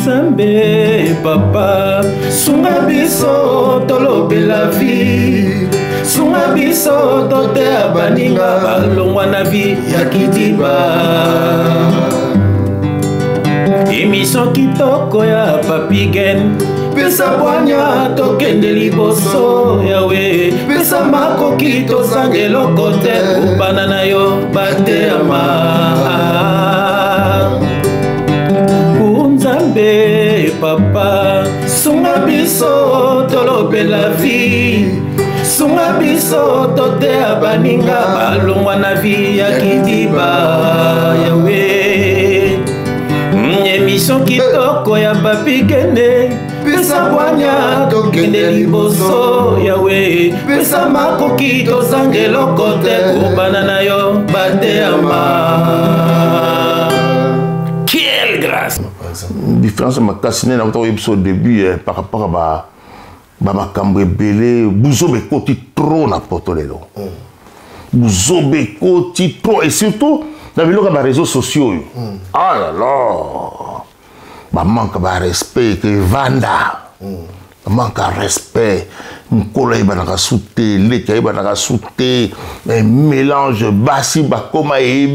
Nzambe papa sunga biso tolobe la vie sunga biso tote abaninga balongwa na vie ya kidiba émission kitoko ya Papigen pesa bwanya tokende liboso yawe pesa makoki tozange lokote ubana na yo bateama Nzambe papa sunga biso tolobe la vie sunga biso tote abaninga balongwa na vie ya kidiba yawe émission kitoko ya Papigen pesa bwanya tokende liboso yawe pesa makoki tozange lokote kubana na yo bateama. Quelle grâce! Différence ma cassine na au début par rapport à ma cambre belé bouzobe koti trop na potolelo bouzobe koti trop et surtout dans les réseaux sociaux ah là là bah manque de respect que vanda manque de respect mkola ibanaka souté les kai ibanaka souté mélange basi ba koma et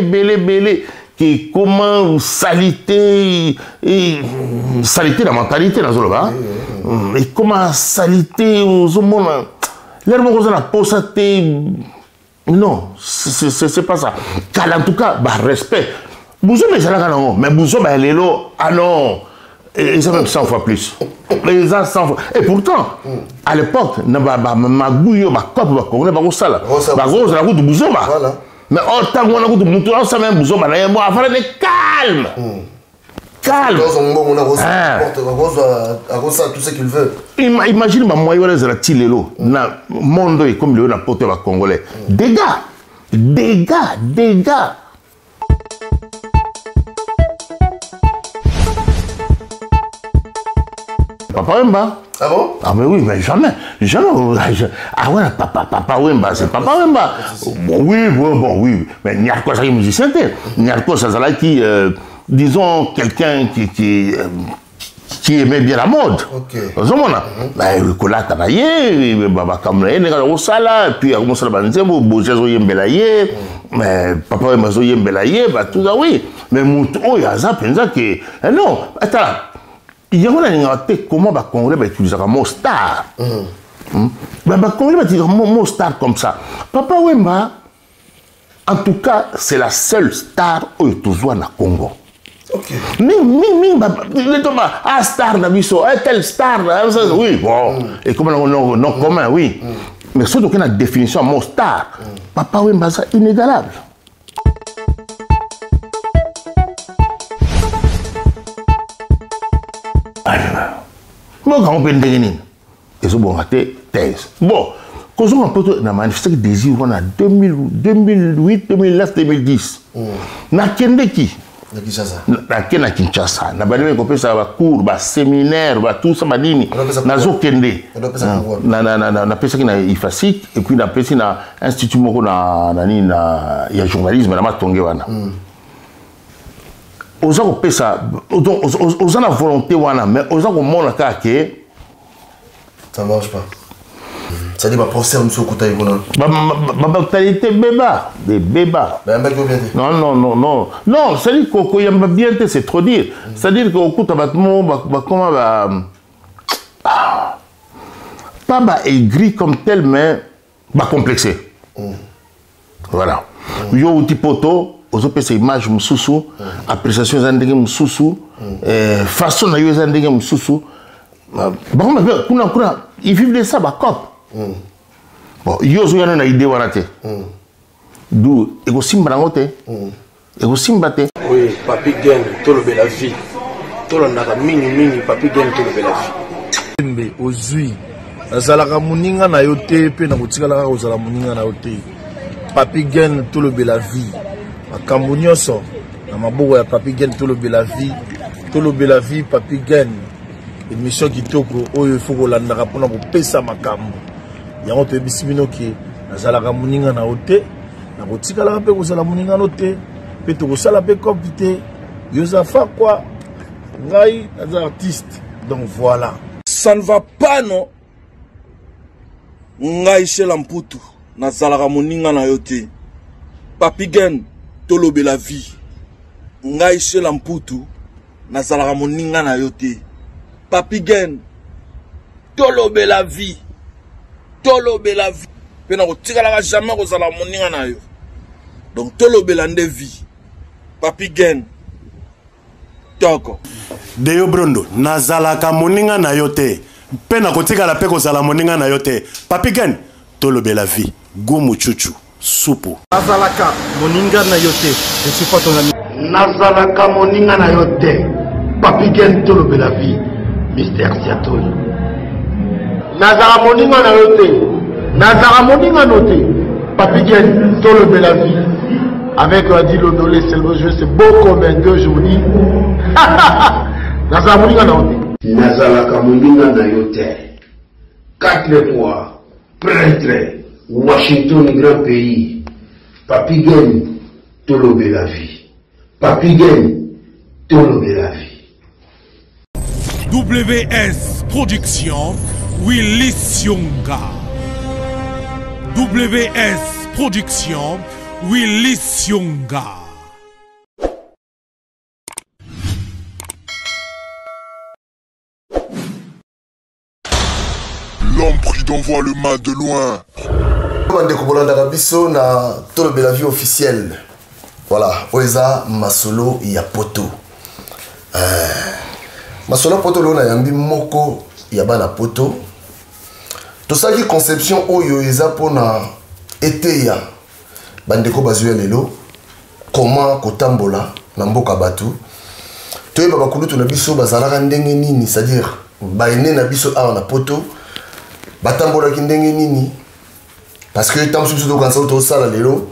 belé qui comment salité la mentalité dans le et comment salité aux hommes l'air mon la posate non c'est pas ça car en tout cas bah respect Bouzo mais ça non mais Bouzo bah lélo ah non et ça même 100 fois plus les 100 fois et pourtant à l'époque na ma gouyo ba cop ba congolais ba ko sala ba gros la route Bouzo ba voilà. Mais autant qu'on a goûté de on s'est même besoin de affaire de calme. Calme. Tout ce qu'il veut. Imagine ma moyen de la tilelo na monde comme le na porté va congolais. Dégâts. Papa Wemba. Ah bon? Ah mais oui, mais jamais. Ah ouais, Papa Wemba, c'est Papa Wemba. Oui. Mais il y a quoi ça qui est musicien, il y a quoi ça qui, disons, quelqu'un qui aimait bien la mode. Ok. Il a travaillé, puis il a commencé à dire, mais Papa Wemba tout ça, oui. Mais il y a ça, non, attends. Il y a comment les Congolais utilisent le mot star. Les Congolais utilisent le mot star comme ça. Papa Wemba, en tout cas, c'est la seule star où il y a au Congo. Ok. Star, telle star, oui, bon. Et comme non commun, oui. Mais surtout qu'il y a une définition de mot star. Papa Wemba, c'est inégalable. Moi, quand on peut dégainer, ils ont raté thèse. Bon, quand on a manifesté le désir, on a 2008, 2009, 2010. Na kende qui? Na Kinshasa. Na balé ko pesa ba cours, ba séminaire, ba tout ça madini. Na zo kende. Na pesa ki na ifasik et puis na pesa na institut moko na ya journalisme na matonge wana. Aux gens qui ont la volonté, mais aux gens qui ont la carte, ça marche pas. Ça dit, procès à monsieur Koutaï. Mentalité béba. Des bébas. Non, c'est-à-dire qu'il y a bien, c'est trop dire. C'est-à-dire qu'au coup, comment pas aigri comme tel, mais complexé. Voilà. Yo ou tipoto. Aux autres images mususu, appréciation zandenge mususu, façon na yo zandenge mususu. Bon mais kuna ils vivent de ça ba cop. Bon yo zo yana na idée wana te. Du ego simba ngote. Ego simba te. Oui, Papigen tolobe la vie. Tolonaka mini Papigen tolobe la vie. Mbe ozui. Azalaka muninga na yo te pe na kotikala ozala muninga na yo te. Papigen tolobe la vie. Cambonioso, na maboko ya Papigen tolobe la vie Papigen émission kitoko oyo faut kolandaka pona kopesa makambo yango to bisibino ki nazalaka muninga na ote na kotikala pe kozala muninga no te pe to kosala pe kopite yozafa kwa Ngai, des artistes. Donc voilà. Ça ne va pas, non? Ngai chez Lamputu. Nazalaka moninga na yote. Papi Gen, tolobe la vie. Ngai chez Lamputu. Nazalaka moninga na yote. Papi Gen, tolobe la vie. Tolobe la vie. Pena ko tikalaka jamais ko zala moninga na yo. Donc tolobe la nde vie. Papi Gen. Toko. Deyo Brondo, nazalaka moninga na yote. Pena ko tikala pe ko zala moninga na yote. Papi Gen, tolobe la vie. Gomu chuchu, supu. Nazalaka moninga na yote. Je suis pas ton ami. Nazalaka moninga na yote. Papi Gen tolobe la vie. Mystère Siatoli. Nazala moninga na yote. Nazala moninga noté. Papi Gen tolobe la vie. Avec Adi Londolé, c'est le jeu, c'est beau comme un gueux, je vous dis. Nazala moninga na yote. Nazalaka moninga na yote. 4 fois, prêtre, Washington, grand pays. Papi Gen tolobe la vie. Papi Gen tolobe la vie. WS Production, Willy Sionga. WS Production, Willy Sionga. L'homme pris d'envoi le main de loin. Na tolobe la vie officielle. Voilà, Oeza Masolo ya poto. Masolo poto lona yambi moko yabana poto. Tosaki conception oyo eza pona eteya bandeko bazuya lelo comment kotambola na mboka batu. Toyeba bakulutu na biso bazalaka ndenge nini, c'est-à-dire baene na biso awa na poto batambola ki ndenge nini. Parce que tant que nous avons tout ça lelo,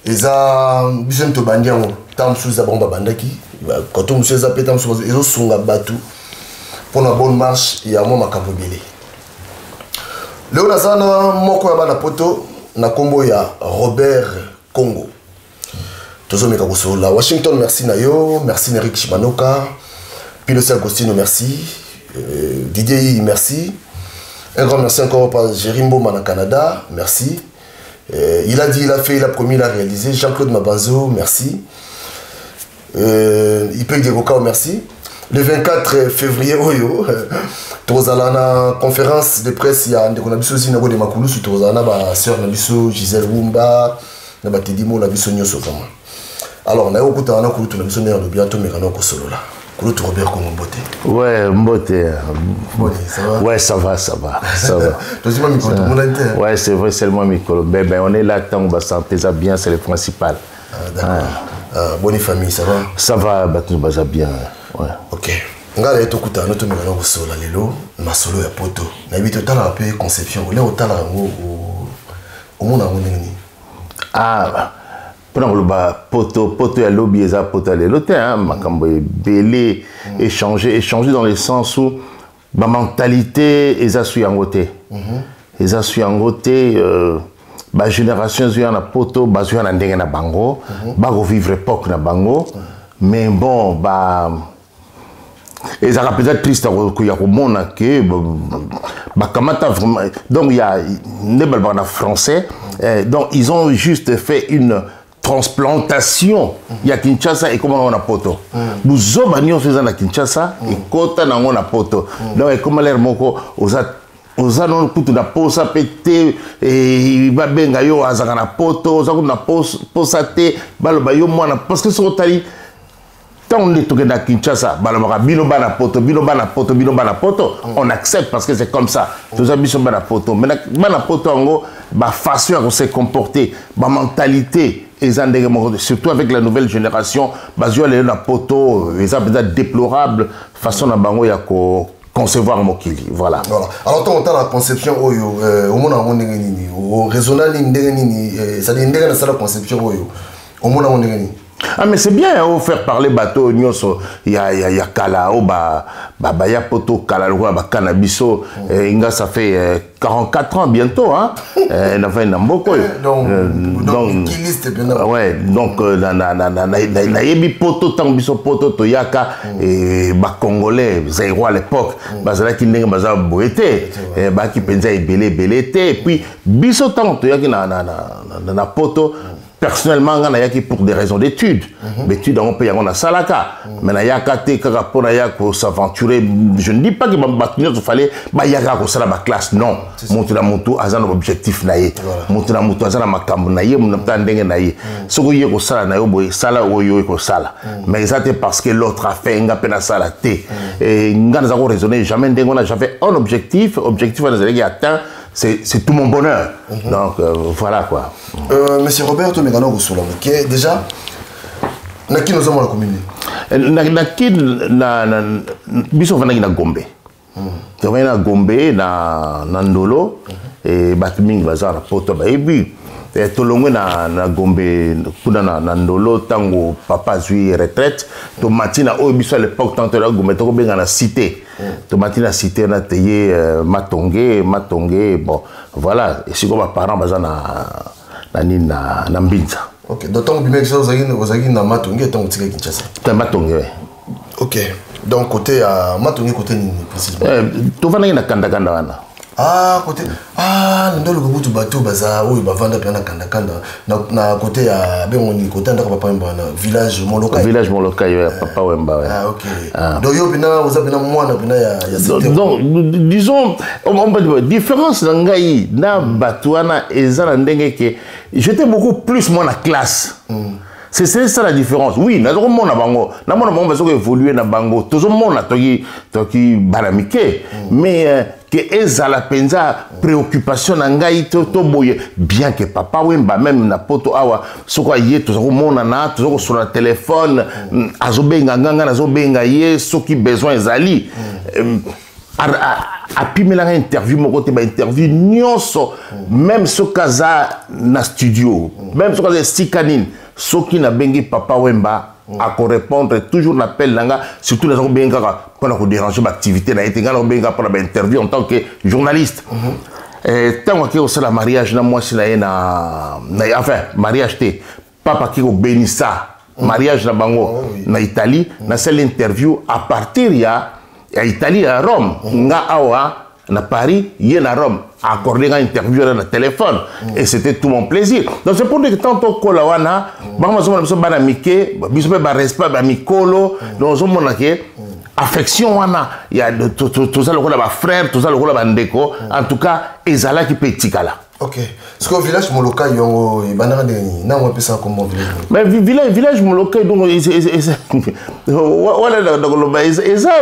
ils ont besoin de bandiamo. Tant que nous avons bandaki, quand on nous a pété, ils ont songa batu pour la bonne marche. Il y a moi ma camobile. Léo Nazana moko ya bana poto na kombo ya Robert Congo. Tozo meka kosola Washington, merci na yo, merci Eric Shimanoka, Pilo Agostino, merci, Didier, merci. Un grand merci encore par Jérimbo Mana Canada, merci. Il a dit, il a fait, il a promis, il a réalisé. Jean-Claude Mabanzo, merci. Ipek Diegoka, merci. Le 24 février, Oyo, Trozalana, conférence de presse, il y a un Nabiso Zinago de Makulu, sur Trozalana, ma soeur Nabiso, Gisèle Wumba, Nabatidimo, Nabiso Nyoso. Alors, on a eu beaucoup de temps, on a besoin de bientôt, mais on a encore solo là. Robert Congo Mbote. Ouais, Mbote. Ça va? Ouais, ça va, ça va. Ça va. Ouais, c'est vrai, c'est le moi, Mikolo. Ben, on est là, tant que santé, ça bien, c'est le principal. D'accord. Bonne famille, ça va? Ça va, tout va bien. Ouais. Ok. Nga la tokuta no to mekana ko sola lelo na solo ya poto. Na bito tala pe conception, le otala ngo o mona ngoni. Ah. Pendant le poto ya lobby eza poto le lote hein makambo belé échanger dans le sens où ma mentalité eza su yangote eza su yangote ba génération zu na poto ba zu na ndenge na bango ba revivre époque na bango mais bon ba eza peut-être triste ko ya ko mona que ba kamata vraiment donc il y a nebal ba na français donc ils ont juste fait une transplantation ya Kinshasa et comment on a poto nous obanions faisant la Kinshasa et kota na on a poto donc comme l'air moko oza non kutu na posa pété et ba benga yo azaka na poto oza na posa te baloba yo mwana parce que so tali tant on est toqué na Kinshasa baloba bino bana poto on accepte parce que c'est comme ça tous ambitions bana poto mais bana poto ngo ba façon à se comporter ba mentalité surtout avec la nouvelle génération, basio les na poto, les peut-être déplorable façon na bango ya ko concevoir mokili, voilà. Alors on a la conception oyo, au mona ndenge nini, au raisonnable ndenge nini, ça dit ndenge na sala conception oyo, au mona ndenge nini. Ah, mais c'est bien, hein, faire parler bateau, il y a Kala, il y a Poto, Kala, Canabiso, ça fait 44 ans bientôt, hein. Il a fait un beaucoup. Donc, ouais, donc, na yebi Poto, Tangiso, Poto, Toyaka, et Congolais, Zaïro à l'époque, Bazala qui n'est pas boété, qui pensait belé, et puis, Biso Tango, Toyaki na Poto. Personnellement, pour des raisons d'études. D'études, on peut y avoir salaka. Mais il y a pour s'aventurer. Je ne dis pas qu'il fallait la classe. Non. Monter la moto, à un objectif. Monter la moto, à un makambo. Mais c'est parce que l'autre a fait un peu de salaté. Et nous avons raisonné. Jamais j'avais un objectif. Objectif, on a atteint. C'est tout mon bonheur. Donc, voilà quoi. Monsieur Robert, tu m'as déjà, qui nous avons la commune? Biso vana na Gombe. Tu vas na Gombe, na Ndolo, et Batming Bazar, Poto Baïbi. Et tout le monde na Gombe, na Ndolo, tango papa zui retraite. To matina au biso à l'époque, tant que la Gombe, tu vas na cité. To matina cité, na teye Matongé, bon, voilà. Et si comme parents bazar na Mbinza. Ok, d'autant que vous avez na Matongé, tant que tu es Kinshasa. Tu Matongé, oui. Ok, donc côté à Matongé, côté ni précisément. Tu vas na Kanda wana. Ah, côté. Ah, nous avons beaucoup de bateaux, baza, oui, bavanda, puis na côté à Bémoni, côté à village Molokai. Village Molokai, Papa Wemba. Ah, ok. Donc, vous avez moi, donc, disons, on peut dire, différence dans Ngaï, na Batouana et Zalandenge, que j'étais beaucoup plus moi la classe. C'est ça la différence. Oui, nous avons mon bango. Nous avons évolué dans bango. Tout le monde a toki baramike. Mais que ezala penza préoccupation nangai to boye bien que papa wemba même na poto awa soko ye to mona na to sur le téléphone azobenga nganga nazobenga ye soki besoin ezali a pimela interview mon côté ba interview nyonso même sokaza na studio même sokaza sikanine soki na bengi papa wemba à répondre toujours l'appel langa surtout les gens benga pour déranger l'activité na été ngana benga pour interview en tant que journaliste tant que au mariage na moi si na enfin mariage té papa qui au bénissa mariage na bango na Italie na celle interview à partir ya Italie à Rome nga awa na Paris y na Rome accordé une interview dans le téléphone et c'était tout mon plaisir. Donc c'est pour dire que tantôt kolawana bana mike biso ba respect ba mikolo donc on mona que affection wana il y a tout ça le ba frère tout ça le ba ndeko en tout cas ezala qui petit kala. OK. Parce que village Moloka yo banana de na on peut ça comme village. Mais village Moloka donc voilà donc le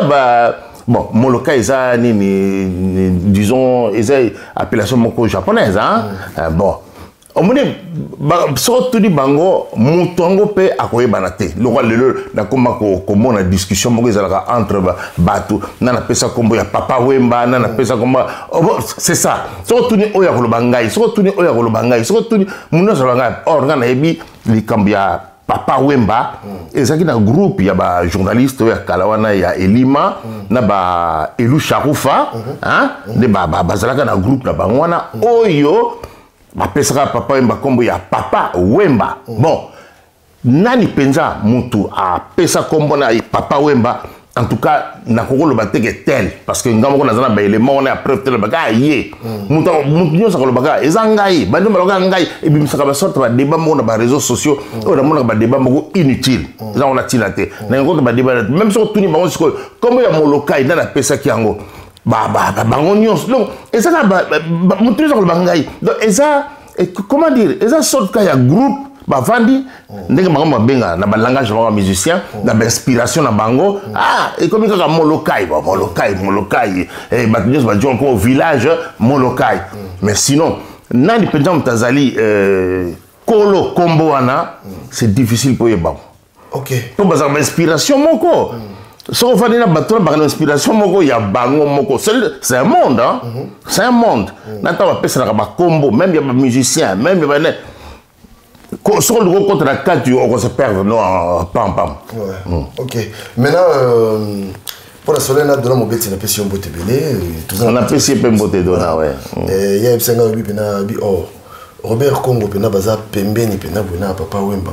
ba bon, Moloka eza nini disons eza appellation moko japonaise hein. Bon, on me dit surtout di bango mutongo pe akoyebana te. Le roi lelo na koma ko mona discussion moko ezalaka entre bato na pesa kombo ya papa wemba na pesa kombo c'est ça. Surtout ni oya ko lobangai, surtout ni oya ko lobangai, surtout ni muno so lobangai. Or ngana yebi likambia Papa Wemba, et ça qui est un groupe, il y a des journalistes, il y a Kalawana, il y a Elima, il y a Elou Charoufa, il y a un groupe, il y a Oyo, Papa Wemba, comme il y a Papa Wemba. Bon, Nani Penza, Moutou, a Pesa Kombo, Papa Wemba, en tout cas, na koko le batte est tel parce que ngamo na zana ba élément on a preuve tel baga yé muto sa ko baga ezangai ba ndimo baga ngai et bi msaka ba sorte ba débat mo na ba réseaux sociaux o na mo na ba débat mo inutile ça on a tilaté na ngoko ba débat même so tuni ba on siko comme ya Molokai na pesa ki yango ba ngonyos donc et ça ba mutu sa ko bangai donc et ça comment dire et ça sorte ka ya groupe Bavandi, ndenge bango benga na langage bango musicien, na inspiration na bango. Ah, et comme ça Molokai, Molokai, et batunios ba dire encore au village Molokai. Mais sinon, nani penza mtazali kolo kombo wana, c'est difficile pour yeba. OK. Pour bazar inspiration moko. So fani na bato na bango inspiration moko ya bango moko. C'est un monde hein. C'est un monde. Nata ba pesa na ba kombo, même ya ba musicien, même ya ba Si on le contre la 4, on se perd, non, pam. Ouais. Ok. Maintenant, pour la soleil, on a donné mon bête, on a apprécié un beau tébélé. On a apprécié un beau tébélé, ouais. Il y a un peu de Robert Congo, il y a un pembeni, il y a un papa Wemba.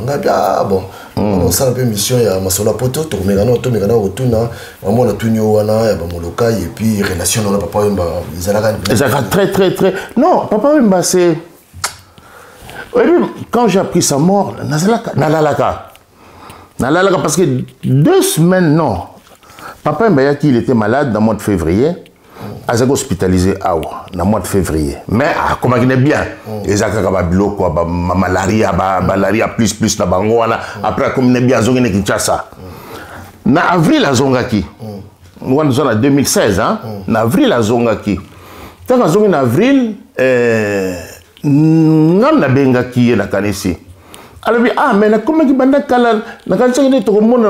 Bon, on a une mission, il y a un solo poto, on a un autre, on a un autre, on a un autre, et puis relation, on a papa Wemba. Très. Non, papa Wemba, c'est. Quand j'ai appris sa mort, Nalalaka, parce que 2 semaines, non. Papa Mbayaki, il était malade dans le mois de février. Il a été hospitalisé dans le mois de février. Mais, comme il est bien, il a été malaria, plus, après, comme il est bien, il a été Kinshasa. En avril, il a été en 2016, en avril, il a été en avril, ngam na benga ki na kanisi alors mais comment qui banda kala na kanisa ni to monde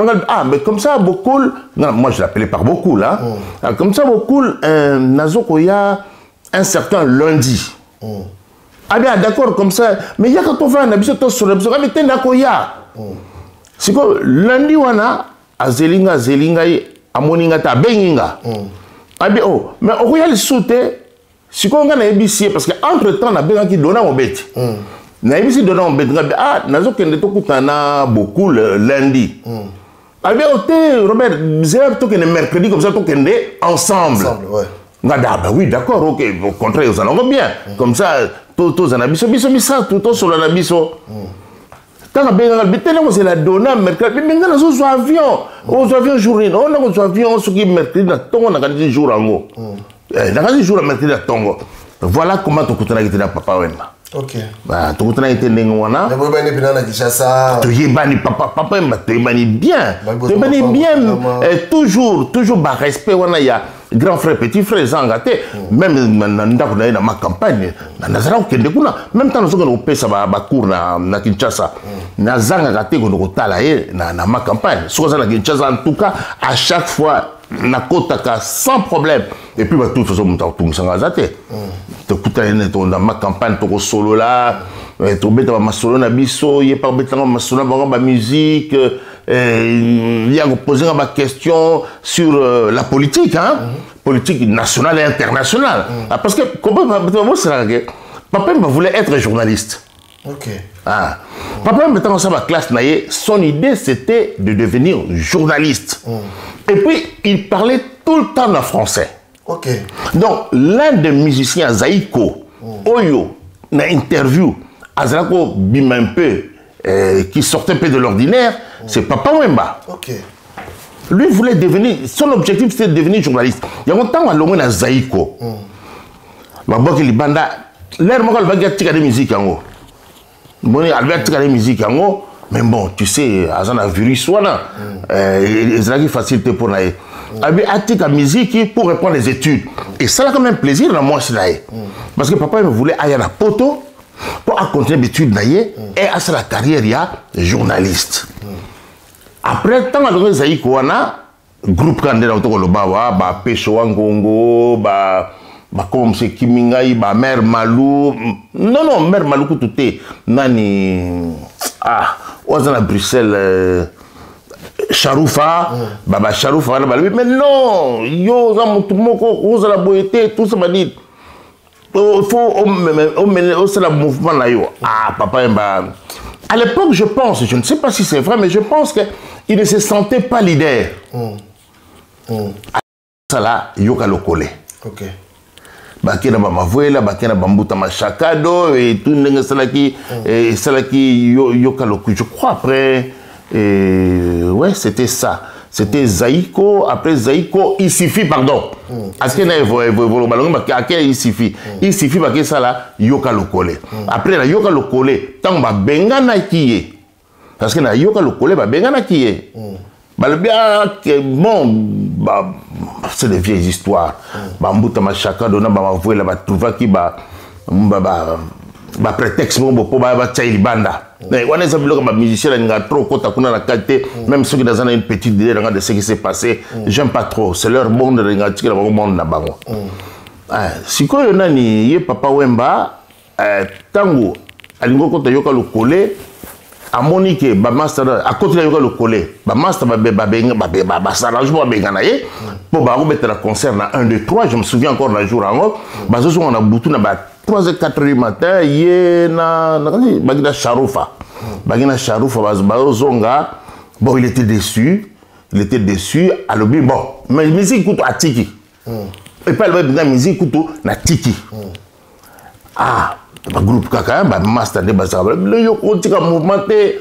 mais comme ça beaucoup moi je l'appelais par beaucoup là comme ça beaucoup nazoko ya un certain lundi bien d'accord comme ça mais ya quand on va na biso to sur biso mais tenda ko ya siko lundi wana azelinga amoninga ta benginga mais on y a le sauter. Si on a ABC, parce qu'entre-temps, on a besoin de donner mon bête. On a ABC donner mon bête. Nazo kende to kutana beaucoup le lundi. Bien, Robert, c'est là que mercredi, comme ça, to kende ensemble. Oui, d'accord, ok. Au contraire, ils en ont bien. Comme ça, tous en abisso, tout sur l'abisso. Quand on a la donner mercredi, mais on a un avion journée. On a un avion qui mercredi, on a un jour en haut. Voilà comment tu as été dans Papa Wemba. Ok. Tu as été dans Papa Wemba, tu es bien. Toujours respect. Il y a grand frère, petit frère, Zangaté. Même dans ma campagne, même quand nous avons fait ça cours na Kinshasa, na Zangaté, dans ma campagne. En tout cas, à chaque fois, na kotaka sans problème et puis de toute façon on s'en zate dans ma campagne to solo là to beta ma solo na biso y pas beta ma solo ba musique il y a posé ma question sur la politique politique nationale et internationale parce que comment papa voulait être journaliste. Ok. Papa mettant ça ma classe naïe, son idée c'était de devenir journaliste. Et puis il parlait tout le temps en français. Ok. Donc l'un des musiciens Zaïko, Oyo, dans interview, Azalako bim un peu, qui sortait un peu de l'ordinaire, c'est Papa Wemba. Ok. Lui voulait devenir, son objectif c'était de devenir journaliste. Il y a longtemps à l'homme à Zaïko. Babok Libanda, l'air moi le baguette de musique en haut. Bon, Albert tika les musiques en haut, mais bon, tu sais, azana virus wana, c'est facilité pour naïe. Albert atika musique pour reprendre les études. Et ça a quand même plaisir dans moi, c'est parce que papa me voulait aller à la poto pour continuer les études naïe et à la carrière il y a journaliste. Après tant que Zaïk wana groupe candidat autour le bawa, ba Péchoangongo, ba comme c'est Kimingaï, Mère Malou. Non, Mère Malou, tout est. Nani. On est à Bruxelles. Charoufa. Charoufa. Mais non, yo, tout le monde, la beauté, tout ça m'a dit. Il faut. C'est le mouvement là, yo. Papa, à l'époque, je pense, je ne sais pas si c'est vrai, mais je pense qu'il ne se sentait pas leader. Ça là, yo, qu'à le coller. Ok. Bakena Bamavoela, Bakena Bambuta Machakado et tout le salaki Yokaloku. Je crois après, ouais, c'était ça. C'était Zaïko, après Zaïko, il suffit, pardon. Askena il suffit. Il suffit parce que ça là, Yokalokole. Après la Yokalokole, tant que Bengana qui est. Parce que la Yokalokole, Bengana qui est. Bon, c'est des vieilles histoires. Bambouta machaka dona bamavoué la trouva qui prétexte pour tchaïli banda. Mais on est un musicien qui a trop côté kuna la qualité, même ceux qui ont une petite idée de ce qui s'est passé, j'aime pas trop. C'est leur monde qui est le monde là-bas. Si quoi y a ni papa Wemba, tango alingo kota yoka le collé. à Monique, master à côté de le collé, master s'arrangement pour mettre le concert na 1 2 3, je me souviens encore d'un jour en haut, on a boutou na 3 et 4 du matin, na bagina Charoufa. Bagina Charoufa bazonga, bon il était déçu, à l'objet bon, mais musique couteau à tiki. Et pas le musique couteau na tiki. Ah, le groupe kaka, master de bazaba, le yo kotika mouvement te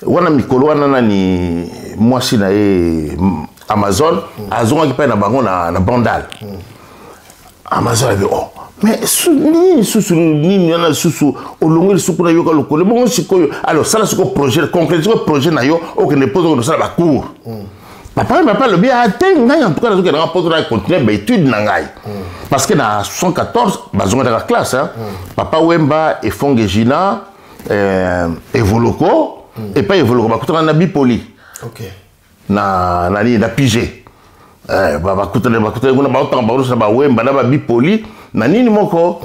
wana mikolo wana ni mwasi na e Amazon, azonga ki pa na bango na bandal. Amazon avait oh mais ni na susu olongo le suku na yo ka lokole bon sikoyo alors ça la suko projet concrétiser projet na yo o que ne pose ko ça ba cours. Papa le bien atteint en tout cas na ko rapporter na continuer ba étude na ngai. Parce que na 114 bazonga de la classe hein. Papa Wemba et Fongejina Evoloko et pas Evoloko ba kutana na bipoli. OK. Na pigé. Bakutana kuna ba otanga ba ba Wemba na ba bipoli na nini moko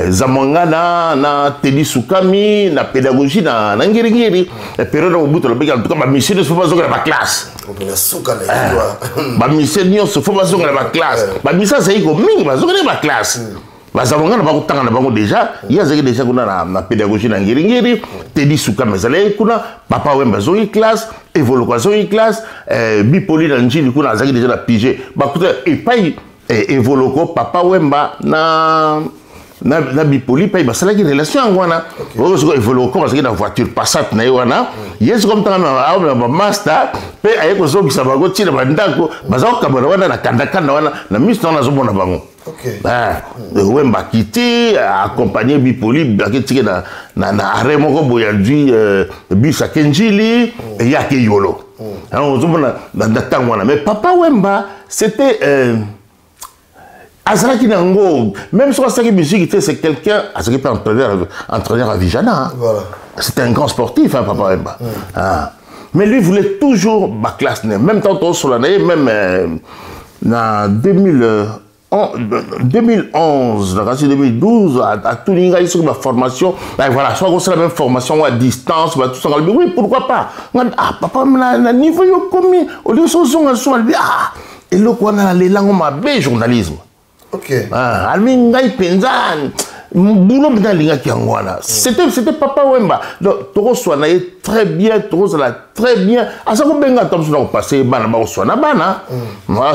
zamangana na Teddy Sukami na pédagogie na ngiri période au bout le bégal en tout cas ba mission de faut ba classe ba mission ni so faut ba classe ba mission c'est iko mingi ba ba classe ba zamangana ba kutanga na bango déjà il y a déjà kuna na pédagogie na ngiri Teddy Sukami zale kuna papa Wemba zoyi classe Evoloko zoyi classe bipoli na njili kuna zaki déjà na pigé ba kuta et pas Evoloko papa Wemba na bipoli pa basala ki relation ngwana o so Evoloko parce que na voiture Passat na wana yes comme tant na master pe ayeko zo bisa bago tina bandako bazao kamera wana na kanda wana na misto na zo bona bango. OK. Wemba kiti accompagner bipoli bakiti na arrêt moko boyadui bisa kenjili et yake yolo. Alors on zo bona na tangwana mais papa Wemba c'était Azraki Nango, même sur la musique, c'est quelqu'un, Azraki peut entraîneur à Vijana. Hein. Voilà. C'était un grand sportif, hein, Papa Wemba. Mais lui voulait toujours ma classe, même tantôt sur l'année, même en 2011, 2012, à Tuninga, il y a une formation. Voilà, soit c'est la même formation à distance, tout ça. Oui, pourquoi pas? Ah, papa, na niveau commis, au lieu de son et le quoi, on a les langues, on a bien journalisme. OK. C'était Papa Wemba. Donc, Toro Swana est très bien, Toro Swana très bien. À ça, on a passé, Swana Bana.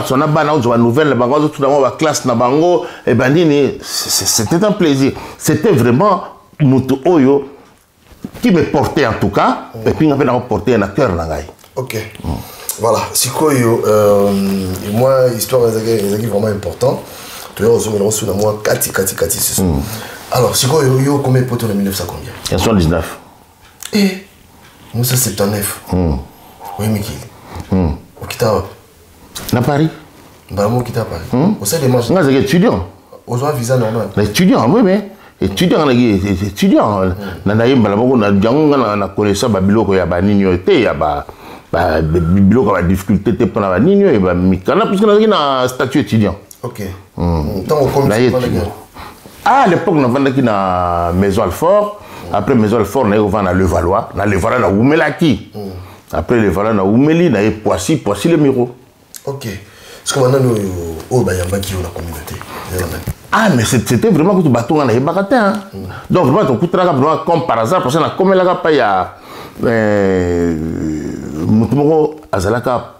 Swana Bana, on a une nouvelle, tout dans la classe, c'était un plaisir. C'était vraiment Moutou Oyo qui me portait en tout cas, et puis on a porté un cœur. OK. Voilà, Sikoyo, moi, l'histoire est vraiment importante. Alors, Sikoyo, combien de potes en 1900 combien? 119. Et 1979. Oui, Miki. Au Kita. À Paris. Au Kita Paris. Au sein des manches. Nous sommes étudiants. Aux un visa normal. Étudiants, oui, mais. Étudiants, étudiants. Nous avons connaissance de Biloko, il y a des difficultés, Biloko a des difficultés pour la ligne, et Mikana, puisque nous avons un statut étudiant. OK. À l'époque, nous avons une Maison Alfort. Après Maison Alfort, nous avons à Levallois. Dans Levallois, nous avons Oumelaki. Après Levallois, nous avons Oumeli, nous avons Poissy le Miro. OK. Est-ce que maintenant, nous avons la communauté? Ah, mais c'était vraiment que tu bâton dans les bagatins. Donc, vraiment, tu as comme par hasard, parce que comme il y a Moutoumoro Azalaka,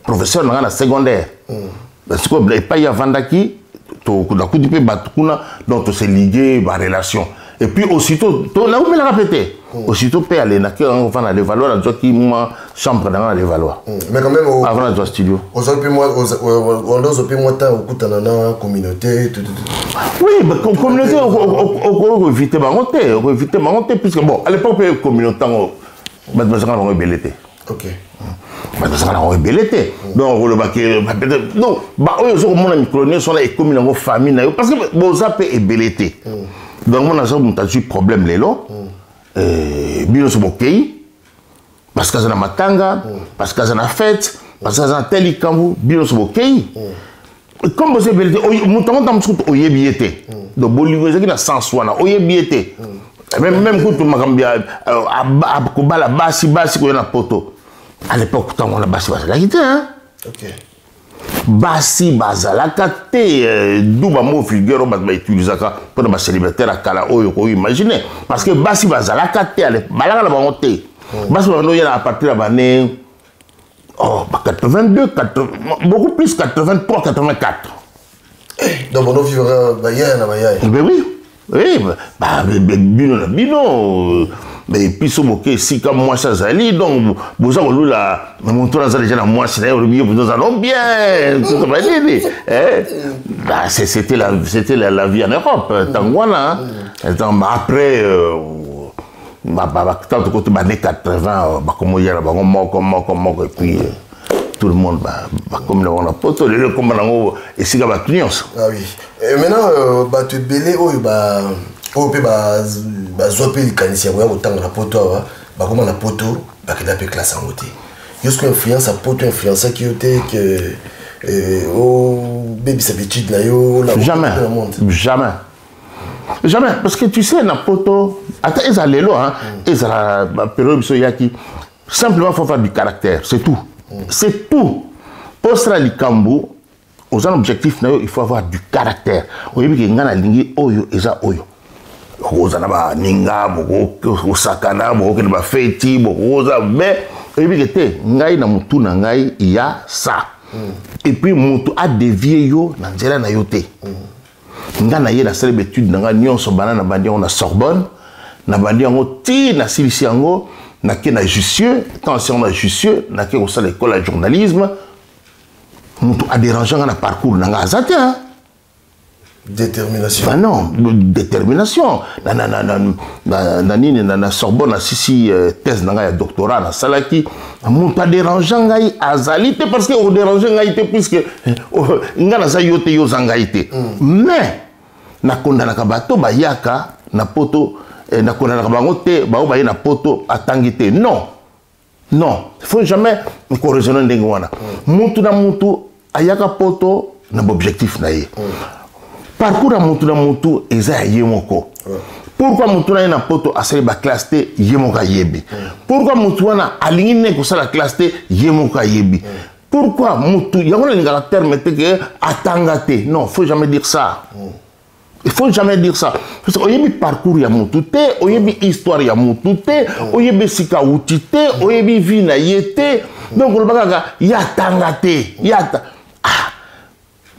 professeur dans la secondaire. Parce que il pas y a Vandaki, donc c'est lié à relation. Et puis aussitôt, là où il a répété, aussitôt peut aller on va aller Valois, la qui moi chambre dans les Valois. Mais quand même avant la studio. On communauté. Oui, mais communauté on éviter monter puisque bon à l'époque communauté on rebellité. OK. Donc, non, mon ami colonel sont là et comme une famille, parce que Bozap est belleté. Donc, mon agent a eu problème les lots, bien sur mon pays, parce que ça n'a matanga, parce que ça n'a fête, parce que ça n'a tel camou, bien sur mon pays. Comme vous avez belleté, mon temps dans le scout, au yébiété. Donc, Bolivie, il y a 100 soins, au yébiété. Même quand tu m'as cambié à Kobala, Bassi, qu'on a poto. À l'époque, quand on a Bassi, la guitare, hein? Ok. Bassi, Bazalaka, d'où ma mot figure, on va utiliser ça pour les célibataires à Kala, imaginez. Parce que Bassi, Bazalaka, Balaka, la monté. Bassi, il y a à partir de l'année 82, beaucoup plus, 83, 84. Donc, on vivra Bayern, ben oui. Oui, bino. Mais puis ce moqué si comme moi ça zali donc vous avez là mon tour dans déjà moi c'est au milieu vous allons bien tout va dire c'était la vie en Europe tant voilà après tant que côté années 80 comme il y a comment et puis tout le monde comme on a pas tout le comme on et c'est comme ah oui et maintenant tu belé on peut zoper les canisiers autant la poto comment la poto qu'il a pu classe en côté jusqu'à influence à poto influence qui était que baby s'habitude là jamais parce que tu sais la poto attends ils allaient là ils allaient la période qui simplement faut faire du caractère c'est tout pour cela les cambo aux objectifs il faut avoir du caractère au début qu'il y a un lingi oyo eza oyo Rosa na ninga boko sakana boko na feti rosa mais et puis était ngai na mutu na ngai il y a ça et puis mutu a dévié yo na nzela na yote nga na ye na sala étude na nga nyonso banana bandi on a Sorbonne na bandi ngo ti na silisi yango na ke na Jussieu quand on a Jussieu na ke au sala école de journalisme mutu a dérangé na parcours na nga azate hein. Détermination. Ah non, détermination. Na Sorbonne, si thèse na doctorat na salaki, mon pas dérangeant ngai azalité parce que on dérangeant ngai puisque ngana sa yote yo zangaité. Mais na kondana ka bato ba yaka na poto na kondana ka bango te ba o ba na poto atangité. Non. Non, il faut jamais corriger ndenge wana. Mutu na mutu ayaka poto na objectif na ye. Parcours à Moutou eza yemoko. Pourquoi Moutou na poto a sali ba classe T yemoka yebi. Pourquoi Moutou na aligné ko sala classe T yemoka yebi. Pourquoi Moutou yangona linga terme te que atangate. Non, faut jamais dire ça. Il faut jamais dire ça. Parce que oyebi parcours ya Moutou te, oyebi histoire ya Moutou te, oyebi sika uti te, oyebi vie na yete. Donc le bagaga ya tangate, ya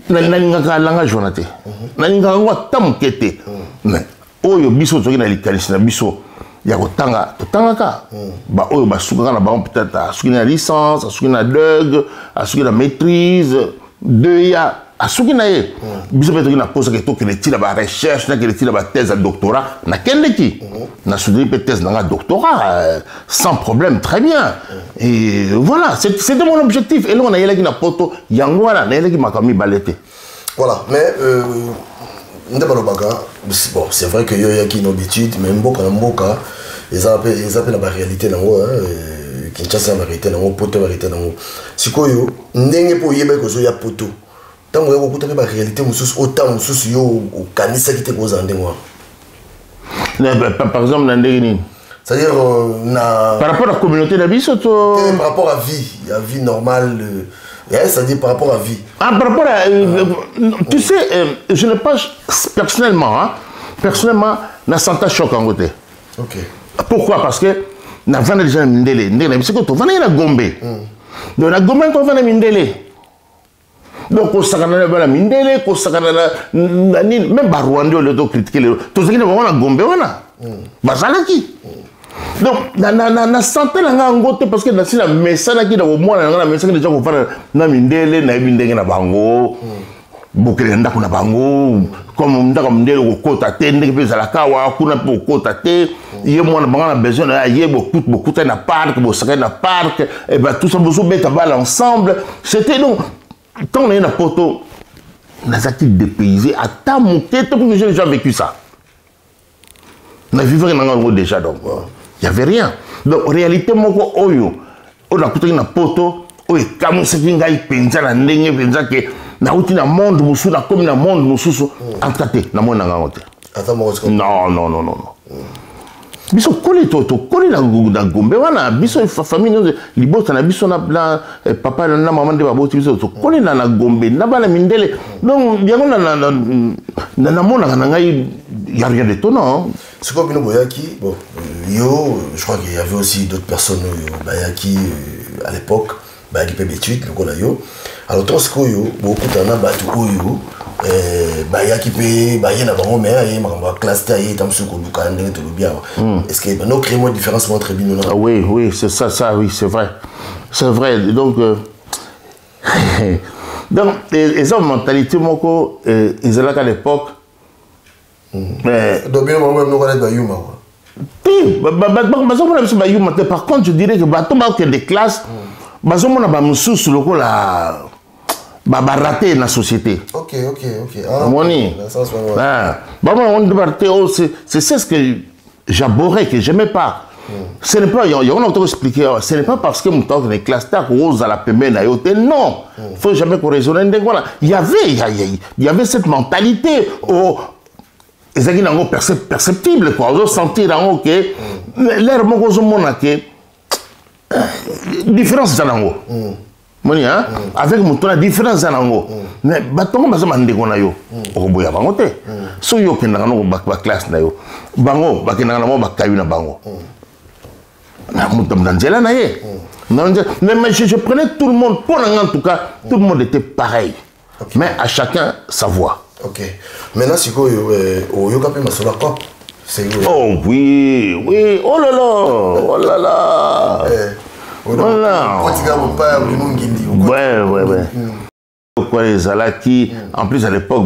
nalingaka langa jonate nalingaka ngo tamukete mais oyo biso toki na likanisi na biso ya kotanga totangaka ba oyo basukaka na bango peut-être asuki na licence asuki na DEG asuki na maîtrise de ya asuki na ye biso pe toki na posa ke tokende tila ba recherche na kende tila ba thèse à doctorat na kendeki na soudiri pe thèse na doctorat sans problème très bien et voilà c'était mon objectif et là on a yelaki na poto yango wana na yelaki makami balete voilà mais bon c'est vrai que yo yaki une habitude mais mboka na mboka ils appellent la réalité nango Kinshasa la réalité nango poto la réalité nango sikoyo ndenge po yeba ko zo ya poto tango yako kuta ba réalité mususu autant mususu yo kanisa kite ko za ndenge wana par exemple na ndenge nini c'est-à-dire par rapport à la communauté d'Abisso par rapport à vie normale c'est-à-dire par rapport à vie par rapport à tu sais je n'ai pas personnellement na santa choc en côté ok pourquoi parce que na vana déjà mindele ndenge na biso ko to vana na gombe donc na gombe to vana mindele donc on sakana na mindele ko sakana na nini même ba Rwanda le to critiquer le to zaki na wana gombe wana bazalaki donc na santé na ngote parce que na sina mesana ki na omona na mesana déjà ko fana na mindele na bindenge na bango bokele ndako na bango comme ndako mindele ko kota te ndenge pe zalaka wa kuna po kota te ye mwana banga na besoin na ye beaucoup na parc bo sakana na parc et ben tout ça bozo beta balle ensemble c'était donc quand on est dans poto on a été dépaysé à ta montée tout que j'ai déjà vécu ça on a vécu dans déjà donc il y avait rien donc en réalité moko oyo on a coûté na poto oyo comme ce qui ngai penza na ndenge penza que na uti na monde musu na comme na monde musu en traité na mona ngaote attends moi non biso koli to koli na Gombe wana biso famille libota na biso na papa na maman de baboti biso to koli na Gombe na bana mindele donc yango na mona na ngai y a rien d'étonnant. C'est comme une boyaki bon yo je crois qu'il y avait aussi d'autres personnes bayaki à l'époque bayaki pe betuit le kola yo alors tout ce que yo beaucoup d'ana batu yo bayaki pe bayena bango mais aye makamba classe ta aye tamsu ko luka ndenge to lobia est-ce que no créer une différence entre bino na oui c'est ça oui c'est vrai donc donc les hommes mentalité moko ils étaient à l'époque donc bino bango no connaître bayuma par contre je dirais que bato ba que des classes bazomona ba mususu lokola ba raté na société. OK. Moni. C'est ce que j'abhorrais, que j'aimais pas. Ce n'est pas, on a expliqué, ce n'est pas parce que mon temps de classe rose à la pembe na yote, non. Faut jamais qu'on raisonne. Il y avait cette mentalité et ça qui est perceptible quoi. On sentir que l'air mon que différence dans le moni hein avec mon la différence dans le mais batongo bazama ndeko na yo okoboya bango te so yo kendanga no ba classe na yo bango bakendanga na mo bakayu na bango na mutam danzela na ye mais je prenais tout le monde pour en tout cas tout le monde était pareil mais à chacun sa voix. OK maintenant si ko yo kapé masola ko oh oui oh là là voilà. Ouais. Quoi les alaki en plus à l'époque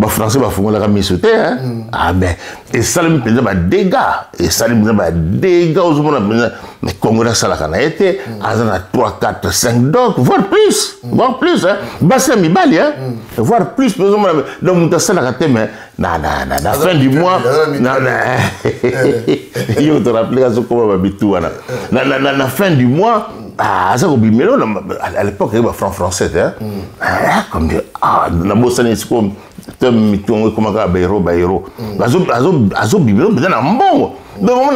français font la remise hein ah ben et ça me faisait dégâts aux gens mais Congo ça la été à 3 4 5 donc voire plus hein bassin mi bali hein voire plus donc ça la mais na fin du mois il te rappelle ça comment habitu na fin du mois ça à l'époque il y avait franc français hein comme na bosani comme mitongo comme bayro azo bibelo na mbongo donc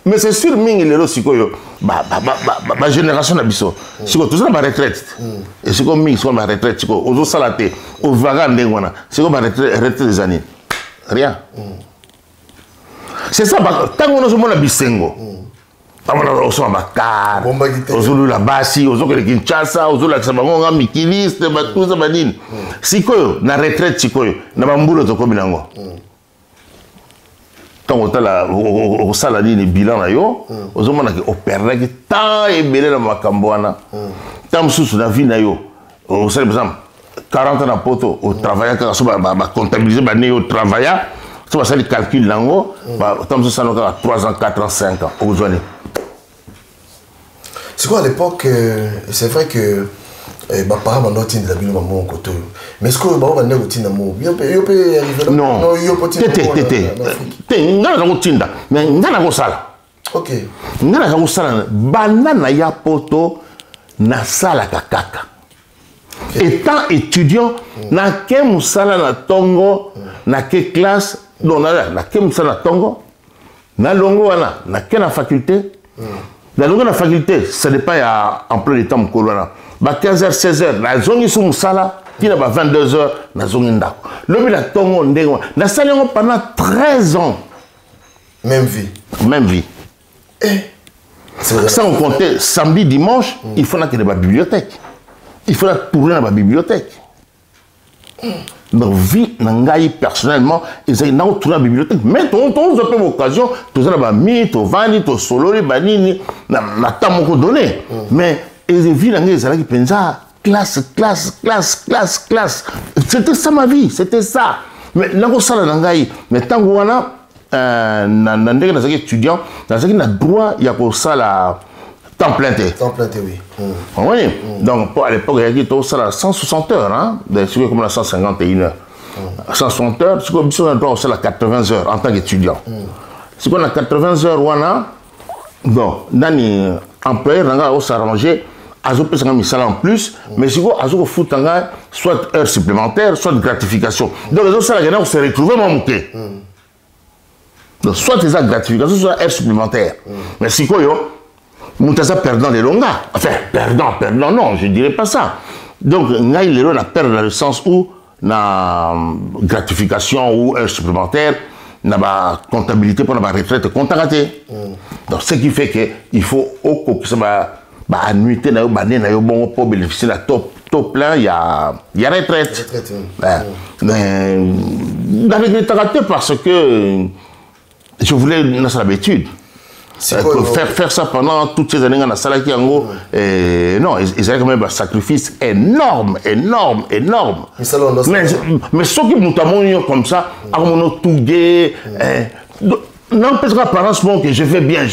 mais c'est sûr mingi lelo sikoyo ba génération na biso siko tout ça ba retraite et siko mingi siko ba retraite siko ozo salate au vaga ndengona siko ba retraite des années rien c'est ça tango no mona bisengo on s'en va car on la basi on le Kinshasa on la sabango mikiliste tout ça badine sikoyo na retraite sikoyo na bambulo to kominango tant on la au saladi ni bilan na yo ozomona ke opérer que tant et belé na makambo wana tant mususu na vie na yo au par exemple 40 ans na poto au travailler ka so ba comptabiliser ba ne au travailler so ba sali calcul nango ba tant mususu ça no 3 ans 4 ans 5 ans au journée. C'est quoi à l'époque c'est vrai que ma parent m'a noté de la ville maman côté mais est-ce que bah on va négocier na mo yo peut arriver non yo peut ngana ko tinda mais ngana ko sala OK ngana ko sala banana ya poto na sala kakaka étant étudiant na ke musala na tongo na ke classe donc na ke musala na tongo na longo wana na ke na faculté. Dans la faculté, ça dépend à emploi du temps. 15h, 16h, la zone est sous Moussala, qui n'a pas 22h, la zone est là. Le la tongo, la salle pendant 13 ans. Même vie. Sans compter, samedi, dimanche, il faut qu'il y ait une bibliothèque. Il faut tourner dans la bibliothèque. Donc, vie, nangai personnellement, ils ont tourné dans la bibliothèque. Mais on a peu l'occasion, tout ça, tu as vandi, tu as solo, banini, na tamoko donné. Mais ils vie nangai, ils ont classe. C'était ça ma vie, c'était ça. Mais nango sala nangai, mais tant qu'on a nandega na étudiant, na zaki na droit ya ko sala temps plein, oui. Oui. Donc, à l'époque, il y avait 160 heures, hein, c'est comme la 151 heures. 160 heures, c'est comme si on a droit à 80 heures en tant qu'étudiant. C'est qu'on a 80 heures, on a, donc, dans les employés, on a s'arranger, à ce que en plus, mais si on a fout soit heures supplémentaires, soit de gratification. Donc, les autres, on s'est retrouvés, mon mouquet. Donc, soit c'est ça gratification, soit aide supplémentaire. Mais si quoi, Moutassa perdant les longas. Enfin, perdant, non, je ne dirais pas ça. Donc, il a perdu dans le sens où la gratification ou aide supplémentaire, la comptabilité pour la retraite comptabilité. Donc, ce qui fait qu'il faut que ça va annuité pour bénéficier de la top plein, il y a retraite. Mais avec les raté parce que je voulais une habitude. Faire ça pendant toutes ces années dans la salle qui non, ils avaient quand même un sacrifice énorme. Mais ceux qui m'ont comme ça, à mon tout gay, non, parce que par exemple, que je vais bien.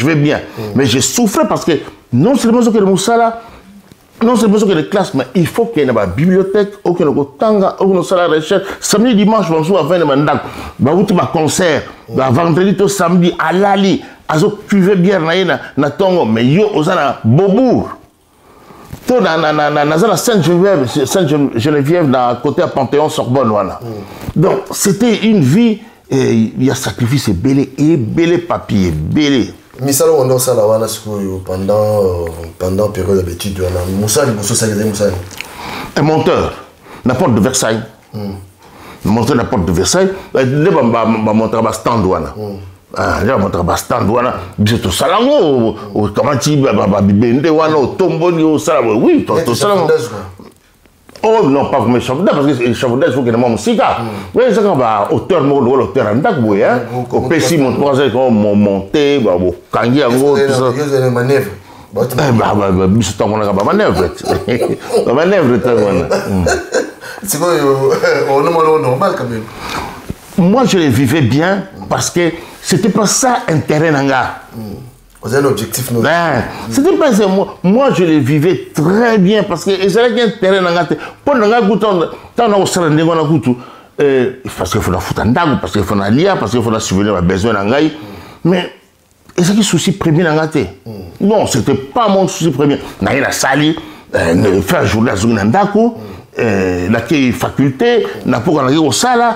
Mais j'ai souffert parce que non seulement que le Moussala, non seulement que les classes, mais il faut qu'il y ait une bibliothèque, qu'il y ait une tanga, qu'il y ait une salle de recherche. Samedi, dimanche, je vais à 20 mandat, je vais à concert, vendredi, samedi, à Lali, tu veux bien na Tongo, mais yo, osana Bobour. Tout dans la Sainte-Geneviève, dans côté à Panthéon-Sorbonne. Donc, c'était une vie. Et il y a sacrifice et belé papier, belé. Misalo on ça là pendant période d'habitude Moussa un monteur la porte de Versailles. Monteur la porte de Versailles, le monteur à stand douana. Là monteur à stand douana, biso salango au kamati bibende wana au tomboni au salango. Oui, to salango. Oh non, pas comme chef d'œuvre, parce que le chef d'œuvre, il faut qu'il y ait un musique. Oui, c'est comme auteur, l'auteur en dag, oui, hein. Au PC, mon troisième, monté, au kangi, en gros, tout ça. Il y a une manœuvre. C'est un manœuvre. La manœuvre, c'est quoi, on est normal quand même. Moi, je le vivais bien parce que c'était pas ça intérêt nanga. Vous avez un objectif, non? C'était pas ça. Moi, je le vivais très bien parce que c'est là qu'il y a un terrain dans la tête. Pour nous, parce qu'il faut la foutre en dague, parce qu'il faut la lia, parce qu'il faut la subvenir à besoin d'un gars. Mais c'est qui souci premier dans la tête? Non, c'était pas mon souci premier. N'a rien à salir, faire journée à Zouna Ndako, la faculté, n'a pas qu'on a au sala,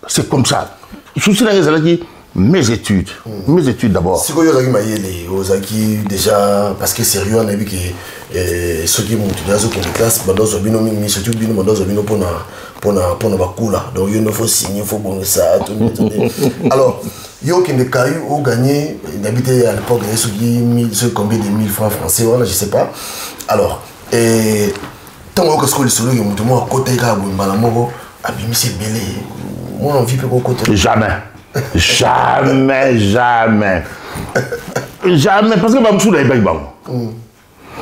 c'est comme ça. Le souci dans les mes études d'abord. Si vous avez déjà, parce que sérieux, on a vu que ceux qui montent dans une classe, surtout pour donc il faut signer, il faut bon ça. Alors, il y a des cas où on gagne, d'habiter à l'époque, combien de 1000 francs français, je ne sais pas. Alors, tant que ce que les solo, moi, côté c'est belé. Moi, on vit peu au côté. Jamais. Jamais. Parce que Bamsou n'a pas eu bango.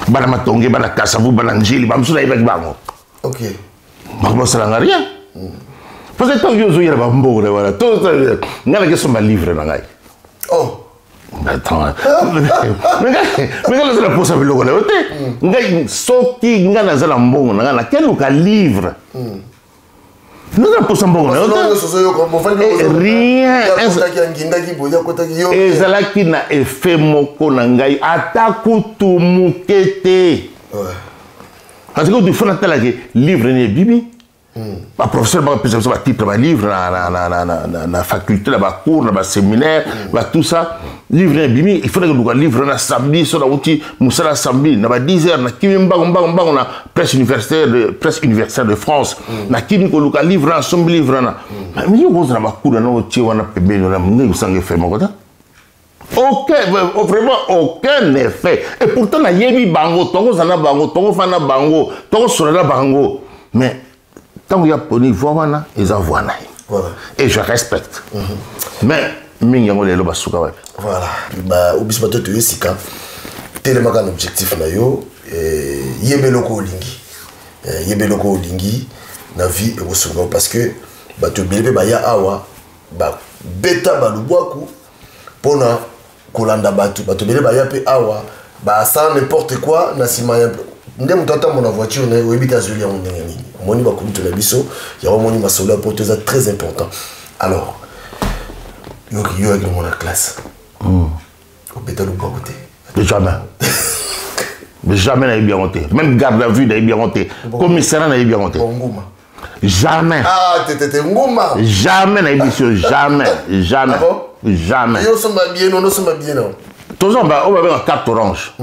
Bana Tongue, Bana Kassavou, Bana Njili, Bamsou n'a pas eu bango. Ok. Bamsou ça n'a rien. Parce que tant que vous avez Bambo, voilà. Tout ça, il y a question de livre dans la. Oh. Attends. Mais quand la pose avec le gars, il y a sorti, il y a un bon, il y a quel livre. Nous avons posé un bon rien. Et c'est là qu'il n'a fait mon konangai. Atakutu mukete. Parce que tu fais un livre n'est bibi. Le professeur va plus de titre de livre dans la faculté, dans la cours, dans le séminaire, tout ça. Livre n'est bibi. Il faut que nous livre dans samedi sur la route, Moussala samedi, dans 10 heures, dans la presse universitaire de France. Dans le livre, dans son livre. Mais il y a des cours dans le tiers, on a payé, on a fait mon côté. Vraiment aucun effet. Et pourtant, il y a des bango, tongo zana bango, tongo fana bango, tongo sonala bango. Mais tant qu'il y a poni voix, ils en voient. Et je respecte. Mais mingi ngole lo basuka wapi. Voilà. Ba ubisbato to yesika. Tellement un objectif na yo yebeloko olingi. Yebeloko olingi na vie et au parce que bato belebe ba ya awa ba beta ba lubwaku pona kolanda bato belebe ba ya pe awa ba sans n'importe quoi na sima ya ndé mutata mon voiture na webita zuli ya ndenge nini. Moni ba kutu na biso ya moni masolo pour ça très important. Alors yo avec mon classe. Au beta lubwaku te. Jamais. Jamais n'a bien monté. Même garde à vue n'a bien monté. Commissariat n'a bien monté. Jamais. Ah, t'étais Ngouma. Jamais n'a bien monté. Jamais. Jamais. Jamais. Nous sommes bien, nous sommes bien. Tous on va avoir une carte orange.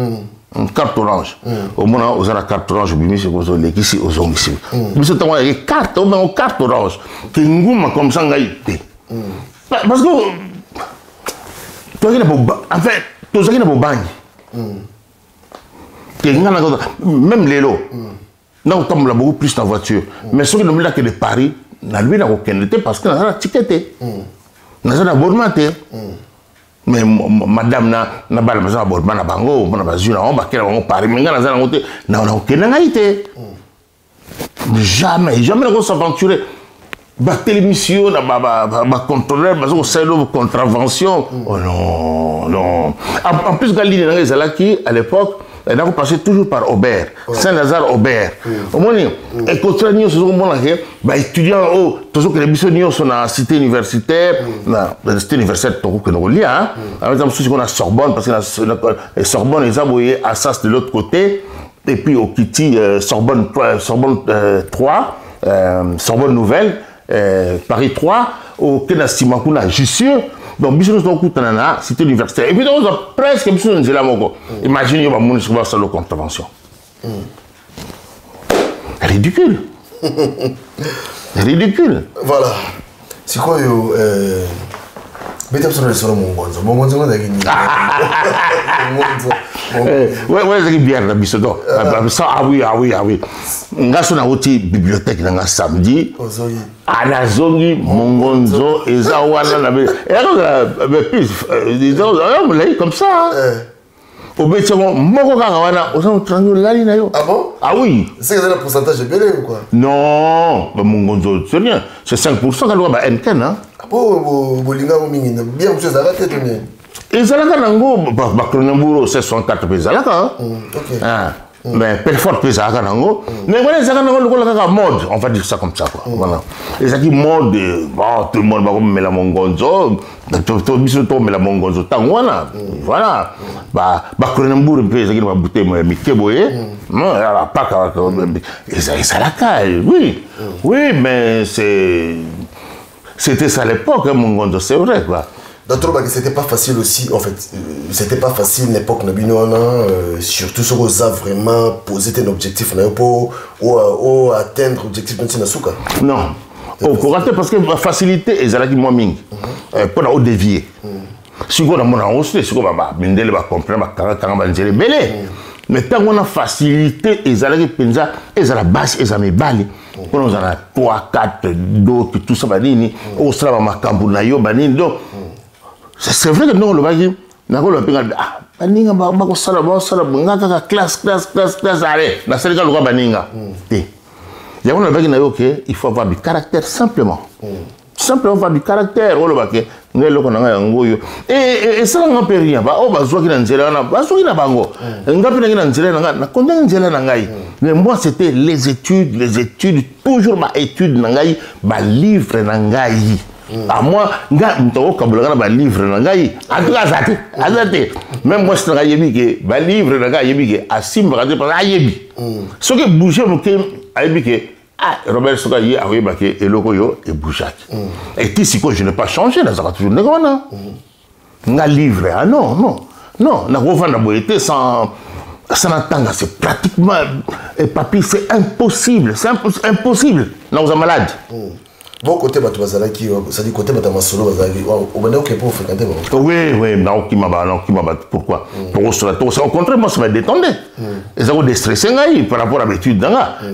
Une carte orange. Au moment où on a la carte orange, on se pose les ici aux hommes ici. Mais c'est une carte, on a une carte orange. Que nous comme ça, on a été. Parce que en fait, tout ça qui est pour bagne. Même les lots. Nous sommes beaucoup plus en voiture. Mais ceux qui n'ont que de Paris, nous n'avons aucun été parce que nous avons un ticket. Nous avons un abonnement. Mais madame na bala maison abonnement na bango, na bazuna on ba kela on Paris, mais nous avons aucun été. Jamais nous s'aventurer. Ba télémission na ba contrôleur ba ça de contravention. Oh non, non. En plus Galine na ezalaki à l'époque et donc, on passait toujours par Aubert, Saint-Lazare Aubert. Au moins, et quand nous sommes étudiants, toujours que les missionnaires sont dans la cité universitaire, la cité universitaire, que nous lions, avec un souci qu'on a Sorbonne, parce que Sorbonne, ils ont envoyé Assas de l'autre côté, et puis au Kitty, Sorbonne 3, Sorbonne Nouvelle, Paris 3, au Kenastimakuna, Jussieu. Donc, bisous nous avons la cité universitaire. Et puis, nous avons presque bisous nous avons imaginez que nous avons fait la contravention. Ridicule. Ridicule. Voilà. C'est quoi mais tu as besoin de faire mon gonzo. Mon gonzo, on a gagné. Ouais, c'est bien, la bisous. Ah oui. Nous avons une bibliothèque samedi. À la zone, mon gonzo, et Zawana, et comme ça. Au métier, mon gars, ah bon? Ah oui. C'est un pourcentage de belé ou quoi? Non, mon gonzo, c'est rien. C'est 5% quand on va Nken, hein? Ah bon, Bolinga, bien, vous avez arrêté de donner. Et Zalaka Nango, Bakronamburo, c'est 64 pays Zalaka. Ok. Mais Pelfort peut Zalaka Nango. Mais voilà, Zalaka Nango, le mode, on va dire ça comme ça, quoi. Voilà. Et ça qui mode, tout le monde va mettre la mongonzo, tout le monde met la mongonzo, tangwana. Voilà. Bakronamburo, peut ça qui va bouter, mais Mikeboye. Non, pas et Zalaka, oui. Oui, mais c'était ça à l'époque, mongonzo, c'est vrai, quoi. D'autres que c'était pas facile aussi, en fait, c'était pas facile l'époque Nabinoana, surtout sur aux a vraiment posé un objectif ou atteindre l'objectif de Nasuka. Non, parce que la facilité est là qui m'amène pour la dévier. Si on a mon enregistré, si on va mindele va comprendre, va carrément dire belé. Mais tant qu'on a facilité, et ça qui pensa, et ça la base, et ça me balle. Quand on a 3, 4 d'autres, tout ça va dire, on sera dans ma cambunayo, banine donc. C'est vrai que nous, le bagage, nous avons le bagage, baninga, classe, allez, na c'est le cas de baninga. Il y a un bagage, il faut avoir du caractère simplement. Simplement avoir du caractère, on le bagage, et ça n'a pas rien. Mais moi, c'était les études, toujours ma étude, ma livre, à moi, je livre, même moi, je livre, ce qui bouge, Robert Sokaye a remarqué et Lokoyo et Bouchak. Et ici, je n'ai pas changé, ça va toujours un livre, ah non, la revente été sans attendre, c'est pratiquement, papy, c'est impossible, nous sommes malades. Bon côté Batouazalaki, ça dit côté Batamasolo, on va pour fréquenter. Oui, non, qui m'a pourquoi? Au contraire, moi, ça m'a détendu. Et ça m'a déstressé par rapport à l'étude.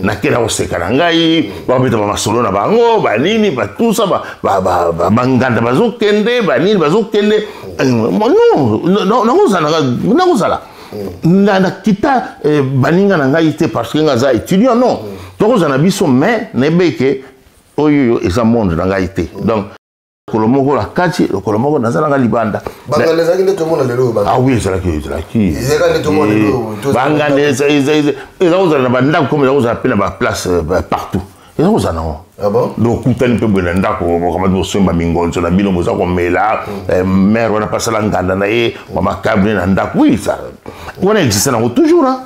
Na kera osekanangai, babeta Masolo na bango, banini, tout ça, banganda bazokende, banini bazokende. Non, ça. Na kita baninga nangai te parce que ngaza étudiant non. Donc on a biso mais nebeke oyo eza monde na ngaité. Donc kolomoko la kati, kolomoko nazala nga libanda. Bangane zaki nde tomona lelo ba. Ah oui, zalaki. Ezaka nde tomona lelo. Bangane eza na banda comme eza pena ba place partout. Eza na. Ah bon? Donc kutani pe bena ndako comme do somba mingonzo na bino moza ko mela mère wana pasala nganda na ye wa makabne na ndako. Oui ça. On existe na toujours hein.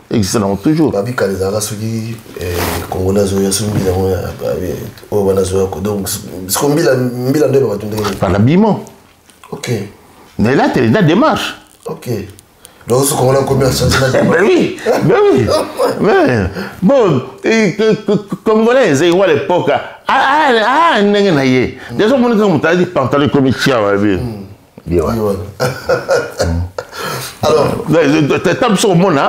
Existe na toujours. Babi kalizaka soki Congolais zoya sumbi na mo o bana zoya ko donc ce qu'on mbila ndo ba tunde. Par l'habillement. Ok. Mais là, tu es dans la démarche. Ok. Donc, ce qu'on a commis à changer la démarche. Oui, mais bon, Congolais, ils ont à l'époque. Déjà, on a dit pantalon comme ici. Alors, tu tapes sur le monde,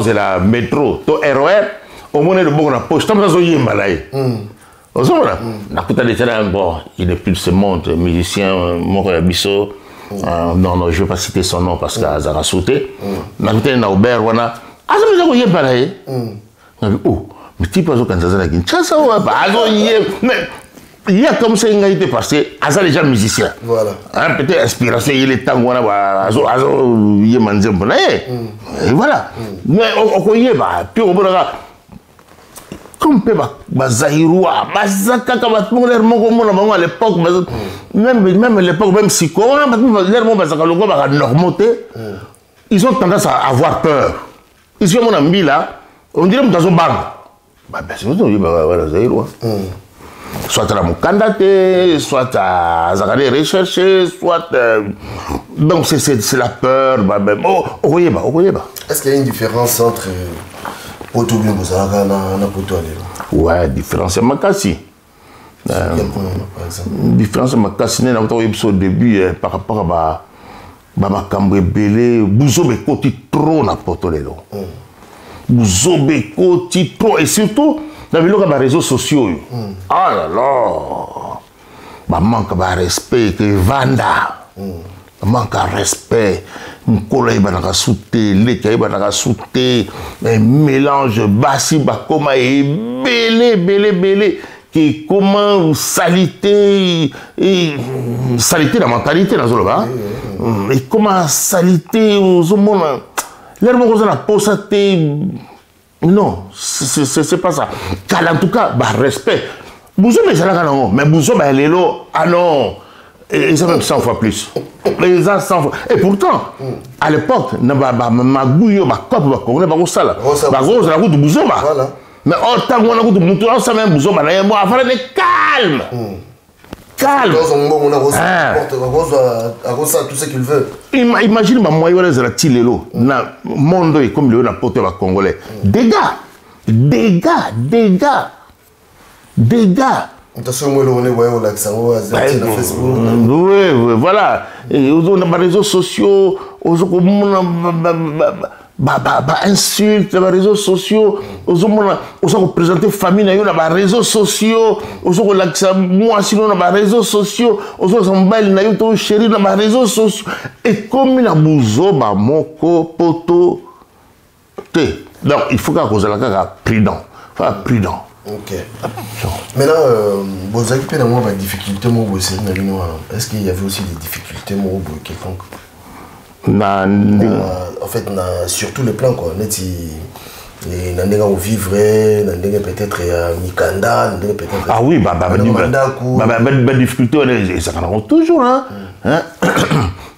c'est la métro, le RER, au moins le bon poche, tu as besoin il n'est plus de ce monde, musicien, Moko Bisso. Non, je ne vais pas citer son nom parce qu'il a sauté. Mais il y a Aubert, il y a oh, mais tu peux pas il y a comme ça une réalité parce que Aza les gens musiciens. Voilà. Peut-être inspiration, il est temps où on a il y a et voilà. Mais on y va. Puis on va comme peut Zaïroua, Bazaka, comme à l'époque, même à l'époque, même si ils ont tendance à avoir peur. Ici, mon ami là, on dirait que dans un bar. C'est vous, Zaïroua. Soit à la Mukandate, soit à Zakane rechercher, soit. Donc c'est la peur. Est-ce qu'il y a une différence entre Poto et Poto? Ouais, différence Makassi. Différence Makassi, au début par rapport à Makambre Belé, Bouzobe Koti trop na Poto Lelo. Bouzobe Koti trop, et surtout. Dans les réseaux sociaux, ah là là, manque de respect, que Vanda, manque de respect, un collègue va sauter, les cahiers va sauter, un mélange bassi, comment est belé, qui comment salité la mentalité dans le bas, et comment salité aux hommes, l'air de la posate. Non, c'est pas ça. Car en tout cas, respect. Bouzo, mais mais Bouzo, ah non. Et ça même 100 fois plus. Et pourtant, à l'époque, mais calme. Calme. Tout ce qu'il veut. Imagine moi na monde comme le na pote va congolais. Dégâts. Oui, voilà. On a des réseaux sociaux, insultes, les réseaux sociaux, on présenter famille dans les réseaux sociaux, on moi sinon dans les réseaux sociaux, on s'emballe dans les chéri dans les réseaux sociaux. Et comme il a bouzo, moko, poto, té. Donc il faut qu'on soit prudent. Prudent. Ok. Maintenant, vous avez des difficultés, est-ce qu'il y avait aussi des difficultés quelconques? En fait, sur tous les plans, quoi. Vivre, peut-être Mikanda, peut-être. Ah oui, difficulté, ça en toujours, hein.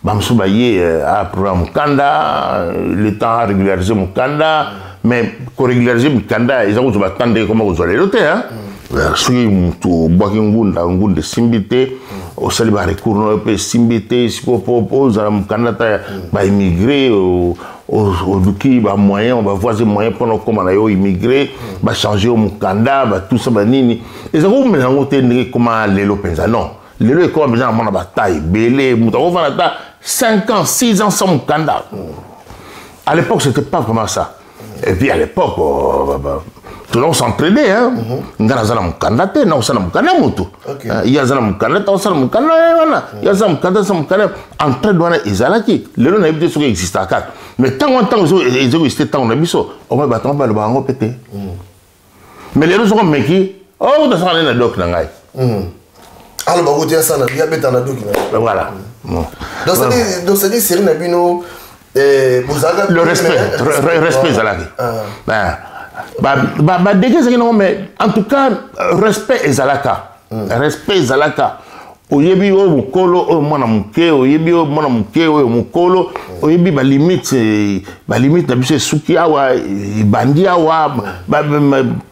Bamsoubaye a programme Mikanda, l'État a régularisé Mikanda, mais pour régulariser Mikanda, ils ont attendre comment vous allez l'hôtel, hein. Si tu bois un goût de simbité, au saliba recours peut simbité, si on propose à Mukanda va immigrer au Duki, va moyen, on va voir des moyens pendant comment on a immigré, va changer au Mukanda, va tout ça, va nini. Et ça vous met en côté comment l'élo pensa. Non, l'élo est comme besoin de bataille, belé, moutons, 5 ans, 6 ans sans Mukanda. À l'époque, c'était pas vraiment ça. Et puis à l'époque, tout le monde s'entraînait, hein. Il y a des Mukanda, il y a des Mukanda, il y a des Mukanda, il y a des Mukanda, en train de voir les Alaki. Les gens n'avaient pas dit existait à 4. Mais tant ils ont existé, tant on a mis ça, on va battre le bango pété. Mais les gens sont comme qui, oh, on a fait un doc. Alors, vous dites ça, il y a un doc. Voilà. Donc, c'est-à-dire, Cyril Nabino, le respect, Zalaki. Mais en tout cas, respect Zalaka. Respect Zalaka. Oyebi o mukolo o mwana muke, oyebi o mwana muke o mukolo, oyebi ba limite na biso suki awa, bandi awa,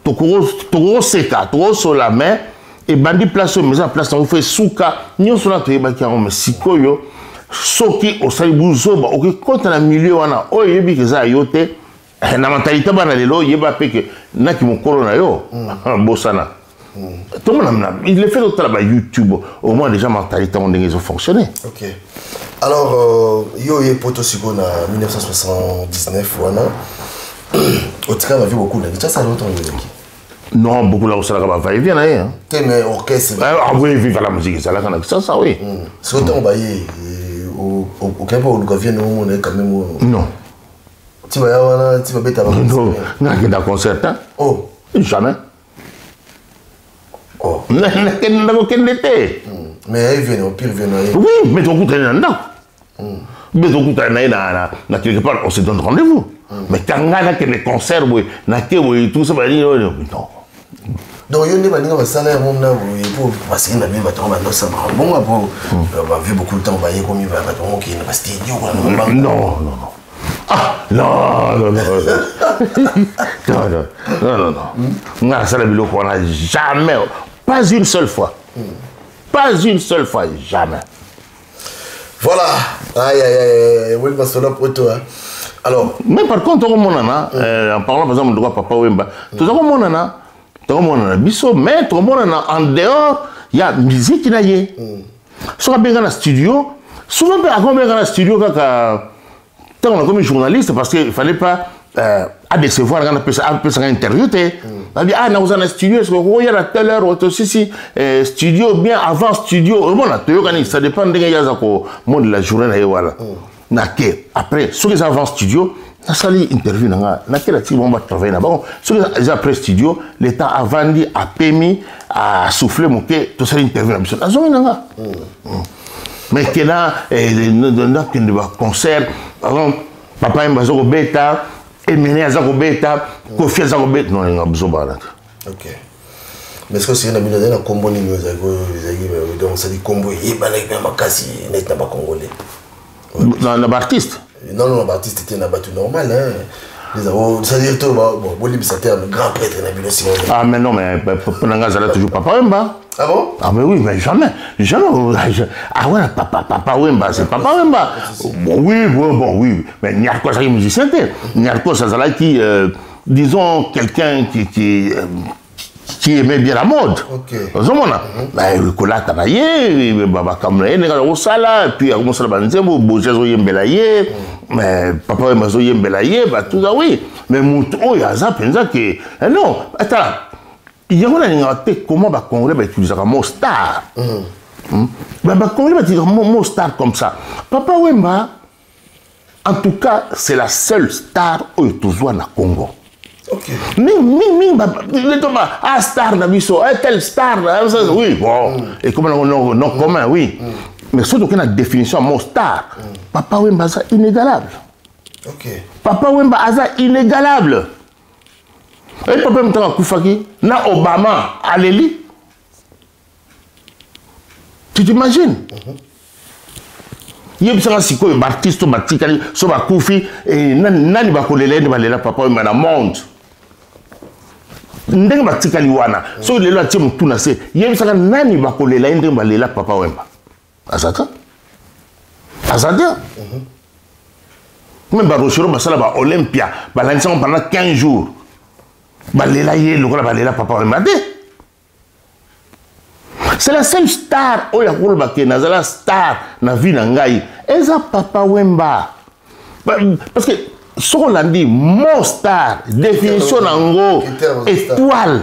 tokoro seka, tokoro sola mais et bandi place au maison place on fait souka nyonso na toyeba ki yango sikoyo soki osali buzoba oki kota na milieu wana oyo yebi ke za yote na mentalité bana lelo yeba pe que na ki mokolo na yo bosana tout le monde il le fait au travail YouTube au moins déjà mentalité on ils ont fonctionné. OK. Alors yo ye poto siko na 1979 wana otika va vivre beaucoup là ça longtemps non beaucoup là au Sénégal va y vient hein mais orchestre ah oui vive la musique ça là ça oui c'est autant ba ye au Cap au Gavien on est quand même non tu vas wana tu vas beta ba non na dans concert hein oh jamais oh na kende te mais il vient au pire vient oui mais donc tu es là mais donc tu es là na quelque part on se donne rendez-vous mais quand on a des concerts na ke tout ça va dire non donc il y a des gens qui sont là pour parce qu'il y a des gens qui sont bon va vivre beaucoup de temps va y comme il va qui ne pas studio non ah non on a ça le bilo qu'on a jamais pas une seule fois jamais voilà aïe oui parce que là pour toi alors mais par contre on a en parlant par exemple de Papa Wemba tout ça on a biso mais tout le monde en dehors il y a musique qui naie soit bien dans le studio souvent bien quand bien dans le studio quand on a comme journaliste parce qu'il fallait pas à décevoir quand on peut faire interview on dit ah nous dans le studio est-ce que il y a telle heure ou si studio bien avant studio bon là ça dépend de yazako monde de la journée voilà naké après ceux qui avant studio na sali interview na quel type on va travailler là bon ceux qui après studio l'état avant dit a permis à souffler moqué tout ça interview na azongi nanga mais que là dans concert papa mbazoko beta Emine azako beta Kofi azako beta non nga bzobala OK mais est-ce que c'est une habitude na combo ni donc ça dit combo et balek na makasi net na ba congolais dans l'artiste non l'artiste était un bateau normal hein c'est-à-dire tout bon Bolib c'était un grand prêtre na bilo Simon ah mais non mais Nanga Zala toujours Papa Wemba ah bon ah mais oui mais jamais ah ouais Papa Wemba c'est Papa Wemba oui mais il y a quoi ça musicien il y a quoi ça là qui disons quelqu'un qui aimait bien la mode. OK. Le cola travaillé, baba kamla nega au sala, puis comment ça va dire boje zo yembelaye, mais papa mazo yembelaye, bah tout ça oui. Mais muto ya za penza que non, attends. Il y a une tête comment ba Congolais va utiliser un mot star. Ba Congolais va utiliser un mot star comme ça. Papa Wemba en tout cas, c'est la seule star au toujours na Congo. OK. Ah, star d'Abisso, tel star, oui, bon. Et comment on non commun, oui. Mais surtout qu'il y a une définition, mot star. Papa Wemba, c'est inégalable. OK. Papa Wemba, c'est inégalable. Et papa Wemba, Koufaki, na Obama, Aléli. Tu t'imagines? Il y a un artiste qui a Koufi et nani bakolele ni balela papa Wemba na monde. Ndenge batikali wana so lelo atie mutu na se yebisaka nani bakolela ndenge balela Papa Wemba azata même barochero basala ba Olympia balanisa pendant 15 jours balela ye lokola balela Papa Wemba c'est la seule star oya koloba ke nazala star na vie na ngai eza Papa Wemba parce que ce qu'on a dit, mon star, définition en étoile.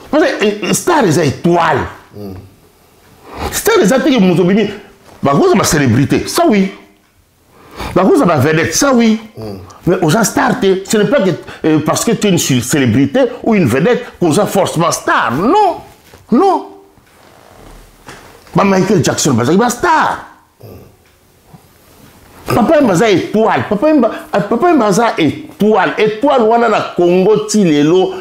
Parce que star, c'est étoile. Star, c'est que nous avons dit, c'est ma célébrité, ça oui. C'est ma vedette, ça oui. Mais aux gens star, ce n'est pas que, parce que tu es une célébrité ou une vedette qu'on a forcément star. Non. Michael Jackson, c'est une star. Papa Wemba étoile. Papa Wemba étoile. Étoile wana na Congo ti lelo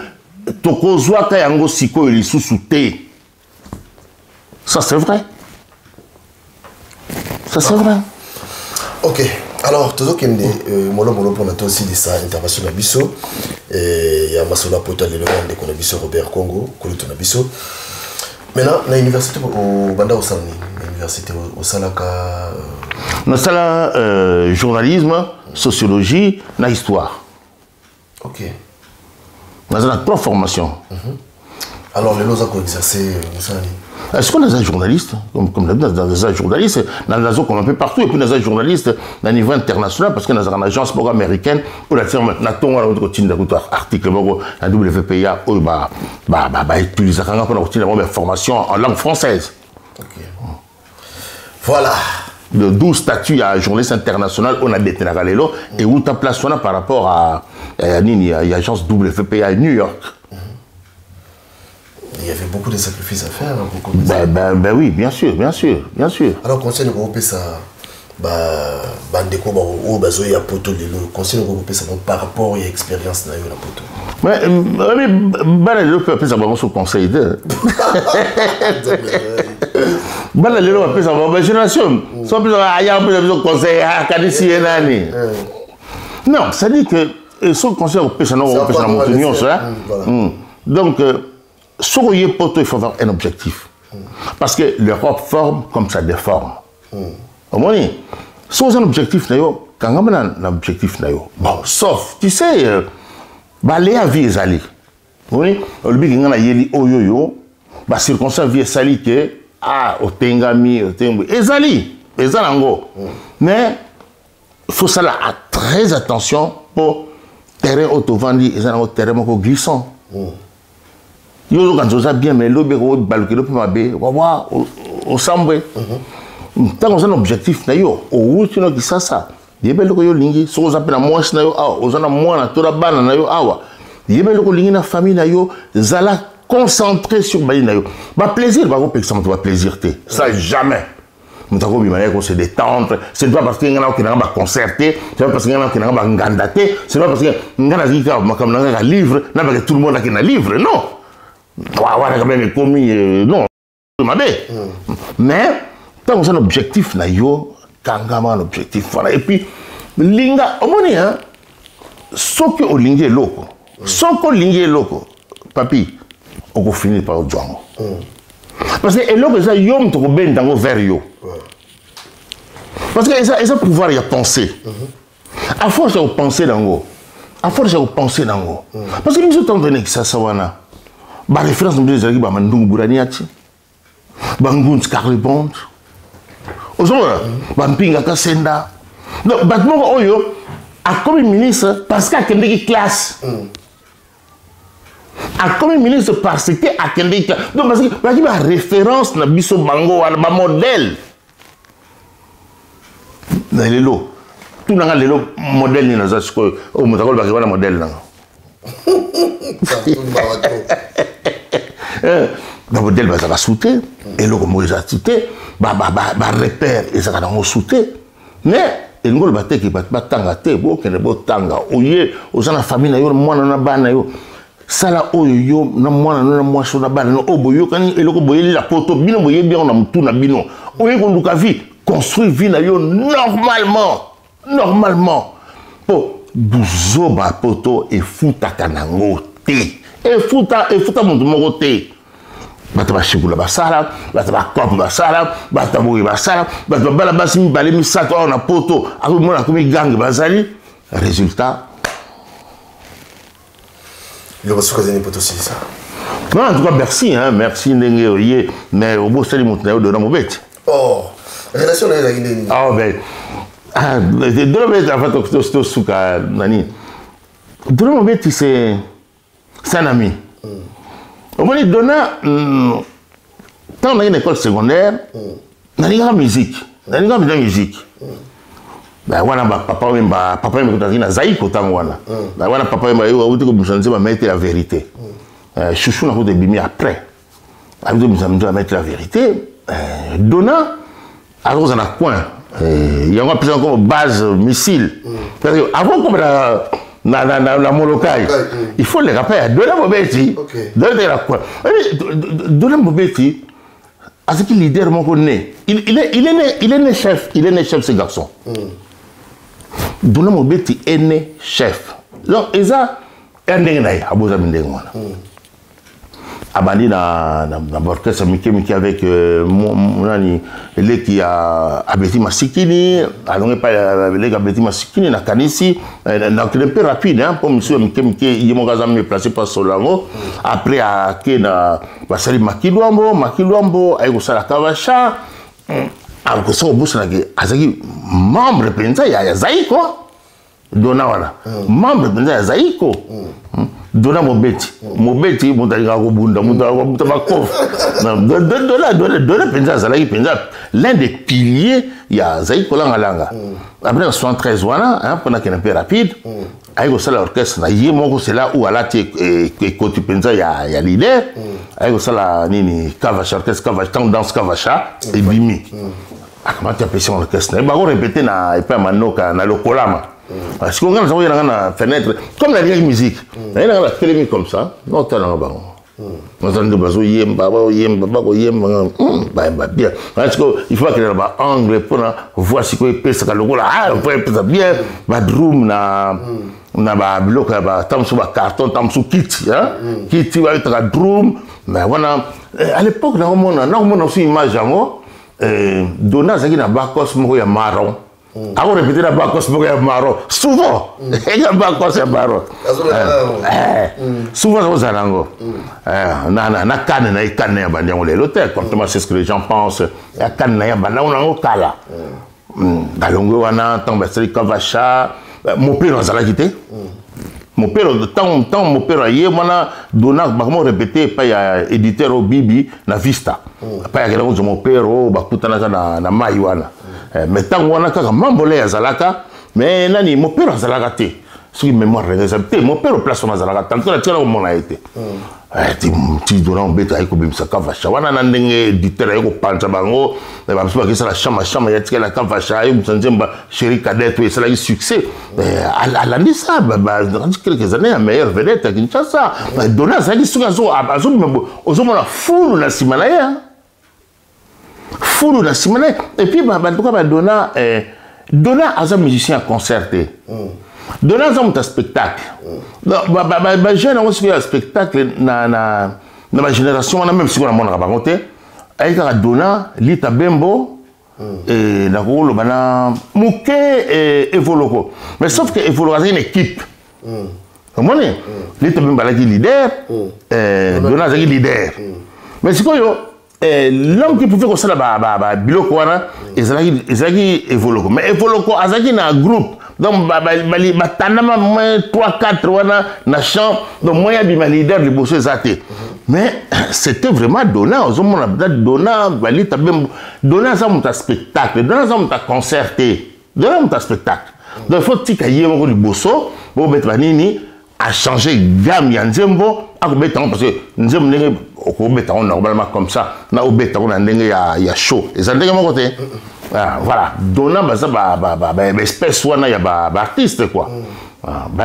tokozwa ka yango siko lisusu te. Ça c'est vrai. OK. Alors toujours kende molo pour notre aussi de ça intervention na biso et ya masola poto lelo de konabiso Robert Congo ko to na biso. Maintenant, dans l'université au Banda Osani, l'université au Salaka. Dans le journalisme, sociologie, na histoire. Ok. Dans la 3 formations. Alors, les lois ont exercé Osani. Est-ce qu'on a des journalistes, comme dans des journalistes, dans la zone qu'on a fait partout, et puis dans des journalistes à niveau international, parce que dans une agence américaine, où la firme Naton a un article, la WPA, où utilise la formation en langue française. Voilà. De 12 statuts à journaliste international, on a détenu et où ta place par rapport à l'agence WPA à New York. Il y avait beaucoup de sacrifices à faire. Ben oui, bien sûr. Alors, conseil de groupe, ça, par rapport à l'expérience de la poto. Mais peut ça va conseil de. Génération. Non, ça dit que son conseil au ça donc, soyez poto, il faut avoir un objectif. Parce que l'Europe forme comme ça déforme. Au moins, si vous avez un objectif, quand on a un objectif, bon, sauf, tu sais, les avis sont allés. Oui, le but qu'on a yeli oyoyo, circonstance vie sali que au tengami, ezali, ezalango. Mais il faut ça là très attention pour terrain auto-vendu, ezalango terrain glissant. Yo quand ça bien mais l'obé au balquer le mabé wa au sambre tant qu'on a un objectif na yo au tu no qui ça yebe loko yo lingi so za pena moins na yo awa ozana mwana to la bana na yo awa yebe loko lingi na famille na yo zala concentré sur bali na yo ba plaisir ba ko exemple ba plaisir te ça jamais nous t'avons bien manière qu'on se détendre c'est pas parce que ngana ko na ba concerter c'est pas parce que ngana ko na ba ngandaté c'est pas parce que ngana zika makam na livre na ba tout le monde qui na livre non. Non, mais tant qu'on a un objectif, un objectif. Et puis, linga, au moins, ce que au lingue est loco, ce que lingue est loco, papi, on va finir par le django. Parce que l'homme, ça yom to ben dans vers yo. Parce que ça pouvoir y penser. À force de penser dans go, à force de penser dans go. Parce que nous sommes donné que ça sawana. Ba référence de Zaki ba Mandungu Buraniati Bangun Scarlebond Ozora ba Mpinga Kasenda donc batmo oyo a comme ministre parce qu'à Kendeki classe a comme ministre parce que à Kendeki donc parce que ba référence na biso bango wala ba modèle na lelo tout na lelo modèle ni na za siko o mutakol ba wana modèle na le modèle va sauter et le Moïse a sauté repère et ça va sauter mais il ngol batte qui bat tanga te bo que ne bo tanga oye ozana famille na yo mwana na bana yo sala oyo na mwana na mwasho na bana no oboyo kan eloko boye la poto bino boye bien na mutu na bino oye ko nduka vie construire vie na yo normalement po buzo ba poto e futa kanango te e futa mundu moko te bata bashikula basala bata bakopa basala bata boyi basala bata bala basi mibale misato awa na poto akomona komi gange bazali résultat le resukazeni poto aussi ça. Non, en tout cas merci ndenge oye mais au beau sali mutu na yo dona mobeti relation na yo nini ben dona mobeti afata to suka nani dona mobeti c'est un ami. Au moins, Dona, quand on a une école secondaire, on a une musique. Ben voilà, papa me zaï kotan wana. Ben voilà, papa me yo auto comme je mettre la vérité. Chouchou na ko de bimi après. Avec me mettre la vérité. Dona, alors on a coin. Il y a plus encore base missile. Parce que avant comme la Molokai, il faut les rappeler. Dona Mobeti, Dona Mobeti, à ce qu'il leader mon connaît. Il est né chef, ce garçon. Dona Mobeti est né chef. Donc, il a un dénaï à Boza Mindengwana. abandi na orchestre mike avec nani eleki ya Abeti Masikini alonge pa eleki Abeti Masikini na kanisi na un peu rapide hein pour monsieur mike yemonga za me placé par Solango après à ke na basali Makilwambo ayo sala Kavasha ako so busana ke azaki membre penza ya Zaiko Dona wana membre penza ya Zaiko Dona Mobeti mutalika kubunda mutalika bakof Dona penza zalaki penza l'un des piliers ya Zaiko langa après 73 wana hein pendant qu'il est un peu rapide aiko sala orchestre na yemoko c'est là où alati côté penza ya leader aiko sala nini Kavasha orchestre Kavasha tendance Kavasha et bimi comment tu appelles ça orchestre ba ko répéter na epa manoka na lokolama parce qu'on a une fenêtre comme la vieille musique il y a la télé comme ça non t'as là bas on entend de bazo yemba bien parce que il faut que là bas angle pour voir si quoi pèse ka lokola on peut pèse bien ba drum na ba bloc ba tam sous ba carton tam sous kit hein kit va être drum mais voilà à l'époque na on aussi image amo Dona zaki na bakos moko ya marron avant répéter la bakos moko ya marron souvent et bakos ya marron souvent aux alango na canne na canne ya bandiango le l'hôtel comme c'est ce que les gens pensent ya canne ya bandiango kala dalongo wana tant basali Kavasha mon père azala quitté mon père tant mon père yé mana Dona ba comment répéter pas ya éditeur au Bibi na Vista pas ya quelque mon père bakutana na mai wana mais tant wana kaka mambole ya zalaka mais nani mon père azalaka te ce qui mémoire réservé mon père place na zalaka tant que la tira au mon a été ti Dona mbeta ay ko bimisa Kavasha wana na ndenge éditeur ay ko panza bango ba msuba ki sala chama ya tika la Kavasha ay msanzemba chéri cadet et cela a eu succès à l'année ça quelques années la meilleure vedette à Kinshasa Dona zaki suka zo ozomona fulu na simana ya fulu na simana et puis en tout cas Dona a un musicien concerté Dona un spectacle jeune on se fait un spectacle na ma génération on a même si on a mon raconté avec Dona Lita Bembo et la rôle bana Mouké et Evoloko mais sauf que Evoloko c'est une équipe comment est Lita Bembo est leader Dona est leader mais c'est quoi l'homme qui pouvait faire ça biloko wana ezaki Evoloko mais Evoloko azaki na groupe donc batandama 3-4 wana na chant donc moi ya bima leader liboso ezate mais c'était vraiment Dona ozomona Dona Lita Bembo Dona ça monta spectacle Dona ça monta concerté Dona monta spectacle donc il faut tika yemo liboso bo betba nini a changé gamme ya nzembo akobeta parce que nzembo ndenge okobeta normalement comme ça na obeta na ndenge ya show eza ndenge moko te voilà Dona baza espèce wana ya artiste quoi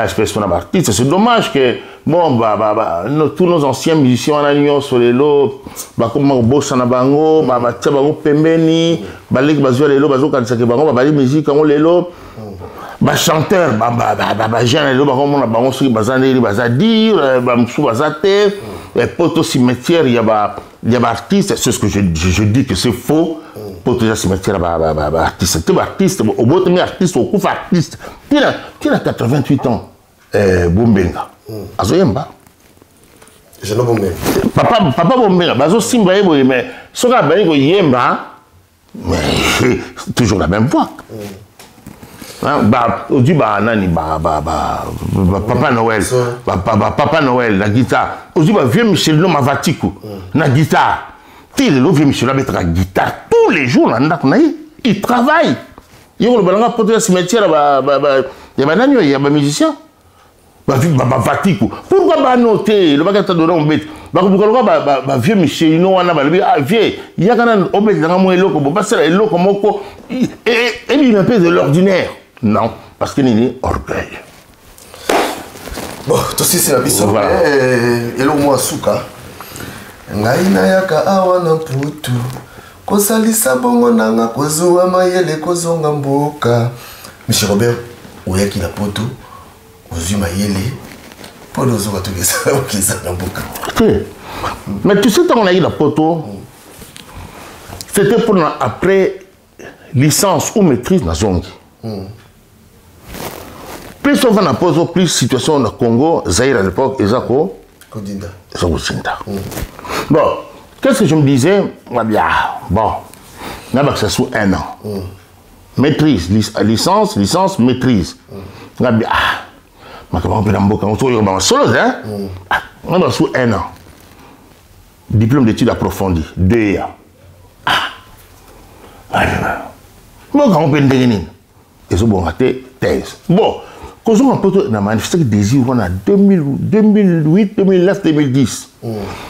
espèce wana artiste c'est dommage que bon tous nos anciens musiciens wana nyonso lelo bakoma kobosa na bango batia bango pembeni baleki bazwa lelo bazokanisa ke bango babali musique yango lelo chanteur jeune lelo bakomona bango soki baza ndeli baza dire bamosusu baza te poto cimetière ya artiste c'est ce que je dis que c'est faux poto ya cimetière artiste te artiste obotemi artiste okufa artiste tina 88 ans Bombenga azoyemba Jean Bombenga papa Bombenga bazosimba ye boye mais soki abandi koyemba mais toujours la même voix on dit nani Papa Noël Papa Noël la guitare on dit vieux Michel no Mavatiku na guitare le vieux Michel avec la guitare tous les jours il travaille il y a balanga poto ya cimetière ya banani ya ba musicien Mavatiku pourquoi noter le bagata Dona ombet ba vieux Michel no wana ba vieux yakana ombet nga mo eloko bo passer eloko moko et il un peu de l'ordinaire. Non, parce que nini orgueil. Bon, tout c'est la biso. Et le moi suka. Ngai na yaka awana putu. Kosalisa bongo nanga kozuwa mayele kozonga mboka. Monsieur Robert, oyaki na poto. Ozwi mayele. Podo zoka tukesa okisa na mboka. Mais tu sais, quand on a eu la poto, c'était pour après licence ou maîtrise dans Zongi. Plus on va dans la poto, plus situation dans le Congo, Zaïre à l'époque, Ezako, Ezako. Bon, qu'est-ce que je me disais? Bon, on a ça sous 1 an. Maîtrise, licence, maîtrise. On a bien, on a sous 1 an. Diplôme d'études approfondies, 2 ans. Bon, on peut dire, ils ont raté thèse. Bon, quand on a manifesté le désir, on a 2008, 2009, 2010.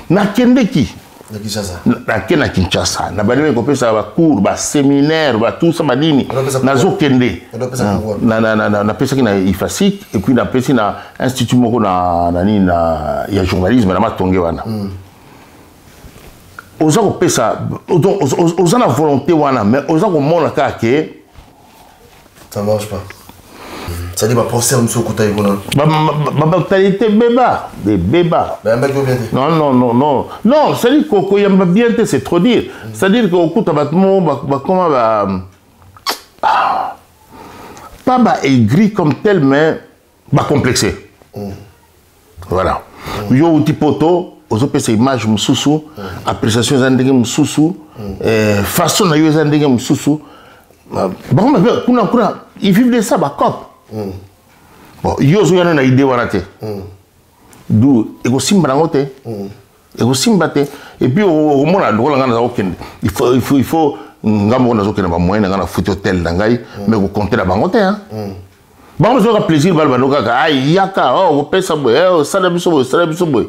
Na kende ki? Na Kinshasa. Na balé ko pesa ba cours, ba séminaire, ba tout ça ba nini. Na zo kende. Na pesa ki na IFASIC et puis na pesa na institut moko na nini na ya journalisme na matonge wana. Oza ko pesa oza na volonté wana mais oza ko mona ka ke ça marche pas. Ça dit, ma procès, on se coupe avec vous. Ma qualité béba. Des bébas. Non, c'est-à-dire qu'il y a bien, c'est trop dire. C'est-à-dire qu'au coup, comment pas aigri comme tel, mais complexé. Voilà. Yo outil poto, aux autres ces images moussou, appréciation zandenge moussou, façon na yo zandenge moussou. Bon, mais ils vivent de ça, cop. Bon, yo zo yana na idée wana te. D'où ego simba ngote. Ego simba te. Et puis au mona do ngana za okende. Il faut ngamo na zo kende ba moyen ngana futi hôtel dangai mais ko compter la bangote hein. Bon zo ka plaisir bal banoka ka ay yaka oh pesa boy sala biso boy.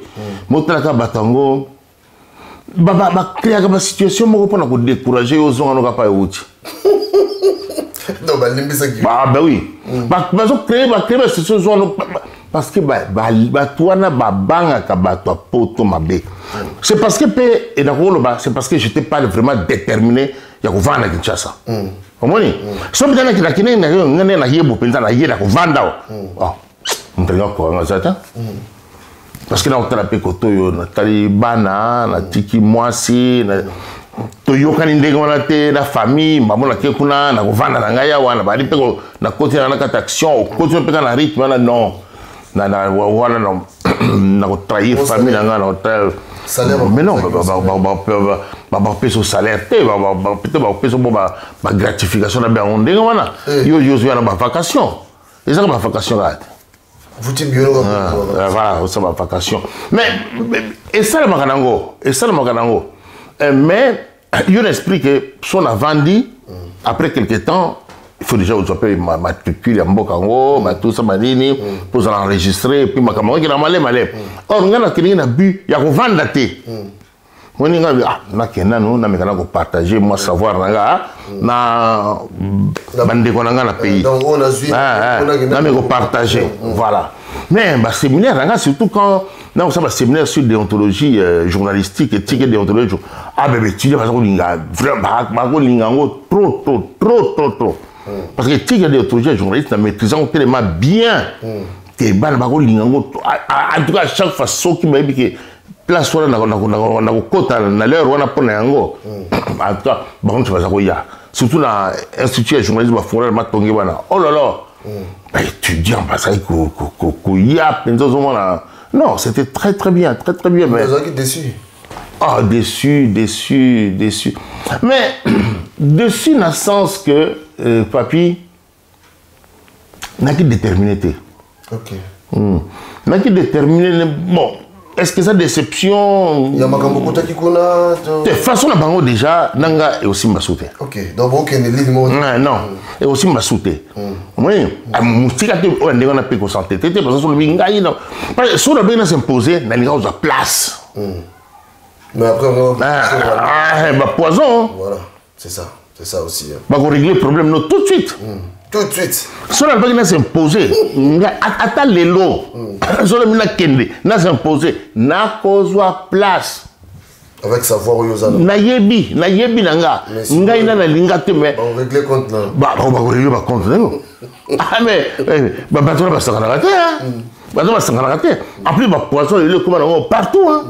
Motala ka batango. Ba créer ka situation moko pona ko décourager yo zo ngano ka pa euti. Non, bah oui. Parce que c'est parce que c'est parce que je n'étais pas vraiment déterminé à vendre à Kinshasa. Comment si on a parce que là, on a fait des talibans, tiki moisi, toyokani ndenge wana te na famille mbamona ke kuna na kovanda na ngai wana bali pe na côté na kata action côté pe na rythme na non na wana na ko trahir famille na ngana hotel salaire mais non ba peso salaire te peut-être ba peso ba gratification na bien ndenge wana yo na ba vacation les gens ba vacation là vous t'y bien voilà ça ba vacation mais et ça le makanango mais il y a un esprit que son a vendu, après quelques temps, il faut déjà vous appeler matricule, Mbokango, tout ça, pour l'enregistrer, puis ma camarade qui a malé. Or, on a quelqu'un bu, il y a un vendre la thé. On a partager, moi, savoir, na bande qu'on a pays. Donc, on a suivi, on a partagé. Voilà. Mais, séminaire, surtout quand. Non, on a un séminaire sur déontologie journalistique, éthique et déontologie. Ah, mais tu dis, vraiment, trop. Parce que éthique et déontologie journaliste, maîtrisant tellement bien que, en tout cas, chaque façon qui m'a dit que, place soit dans le côté, dans l'heure où on a pris en tout cas, tu vas dire, surtout dans l'Institut de journalisme, oh là là, étudiant, parce que, non, c'était très bien, très bien. Mais vous êtes déçu. Ah, déçu. Mais, déçu dans le sens que, papi, n'a qu'à déterminer. Ok. N'a qu'à déterminer, bon, est-ce que ça déception? Il y a Makambo Kota qui connaît. De toute façon, la bango déjà, Nanga est aussi Masouté. Ok, donc vous avez l'île non, et aussi Masouté. Oui, à Moustika, on a pu concentrer. Parce que sur le Bingaï, non. Sur le Bingaï, s'imposer, dans les gars, on place. Mais après, on va. Poison. Voilà, c'est ça aussi. On va régler le problème tout de suite. Tout de suite. Si on a pas s'imposer, attends les lots. Si on a kende, n'a s'imposer, n'a causé place. Avec savoir où ils ont. Nayebi nanga. Nga ina na lingate mais. On régler compte là. On va régler ma compte là. Ah mais bateau va s'en rater hein. Bateau va s'en rater. En plus poisson il est comme partout hein.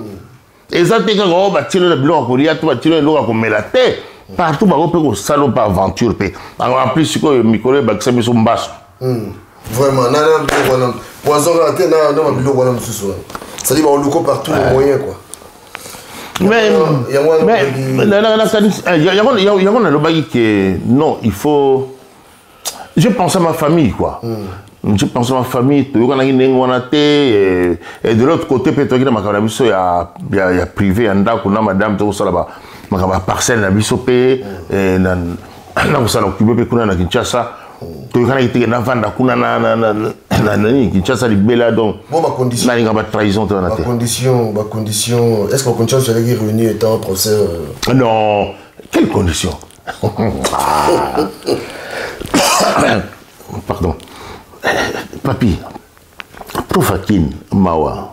Et Exactement, quand on va tirer le blanc, on va tirer le blanc, on met la tête. Partout, on peut salope aventure. En plus, si on micro, ça me son basse. Vraiment, poison raté, ça dit qu'on loue partout les moyens, quoi. Mais il y a le bail que non, il faut. Je pense à ma famille, quoi. Je pense à ma famille, et de l'autre côté, peut-être qu'il y a privé, il y a madame, tout ça là-bas. Il y a parcelle, il y a occupé Kinshasa. Tu as été dans Kinshasa, libellé donc. Bon, ma condition. Ma condition. Est-ce que ma condition serait réunie étant professeur? Non. Quelle condition? Pardon. Papi. Profakin, Mawa.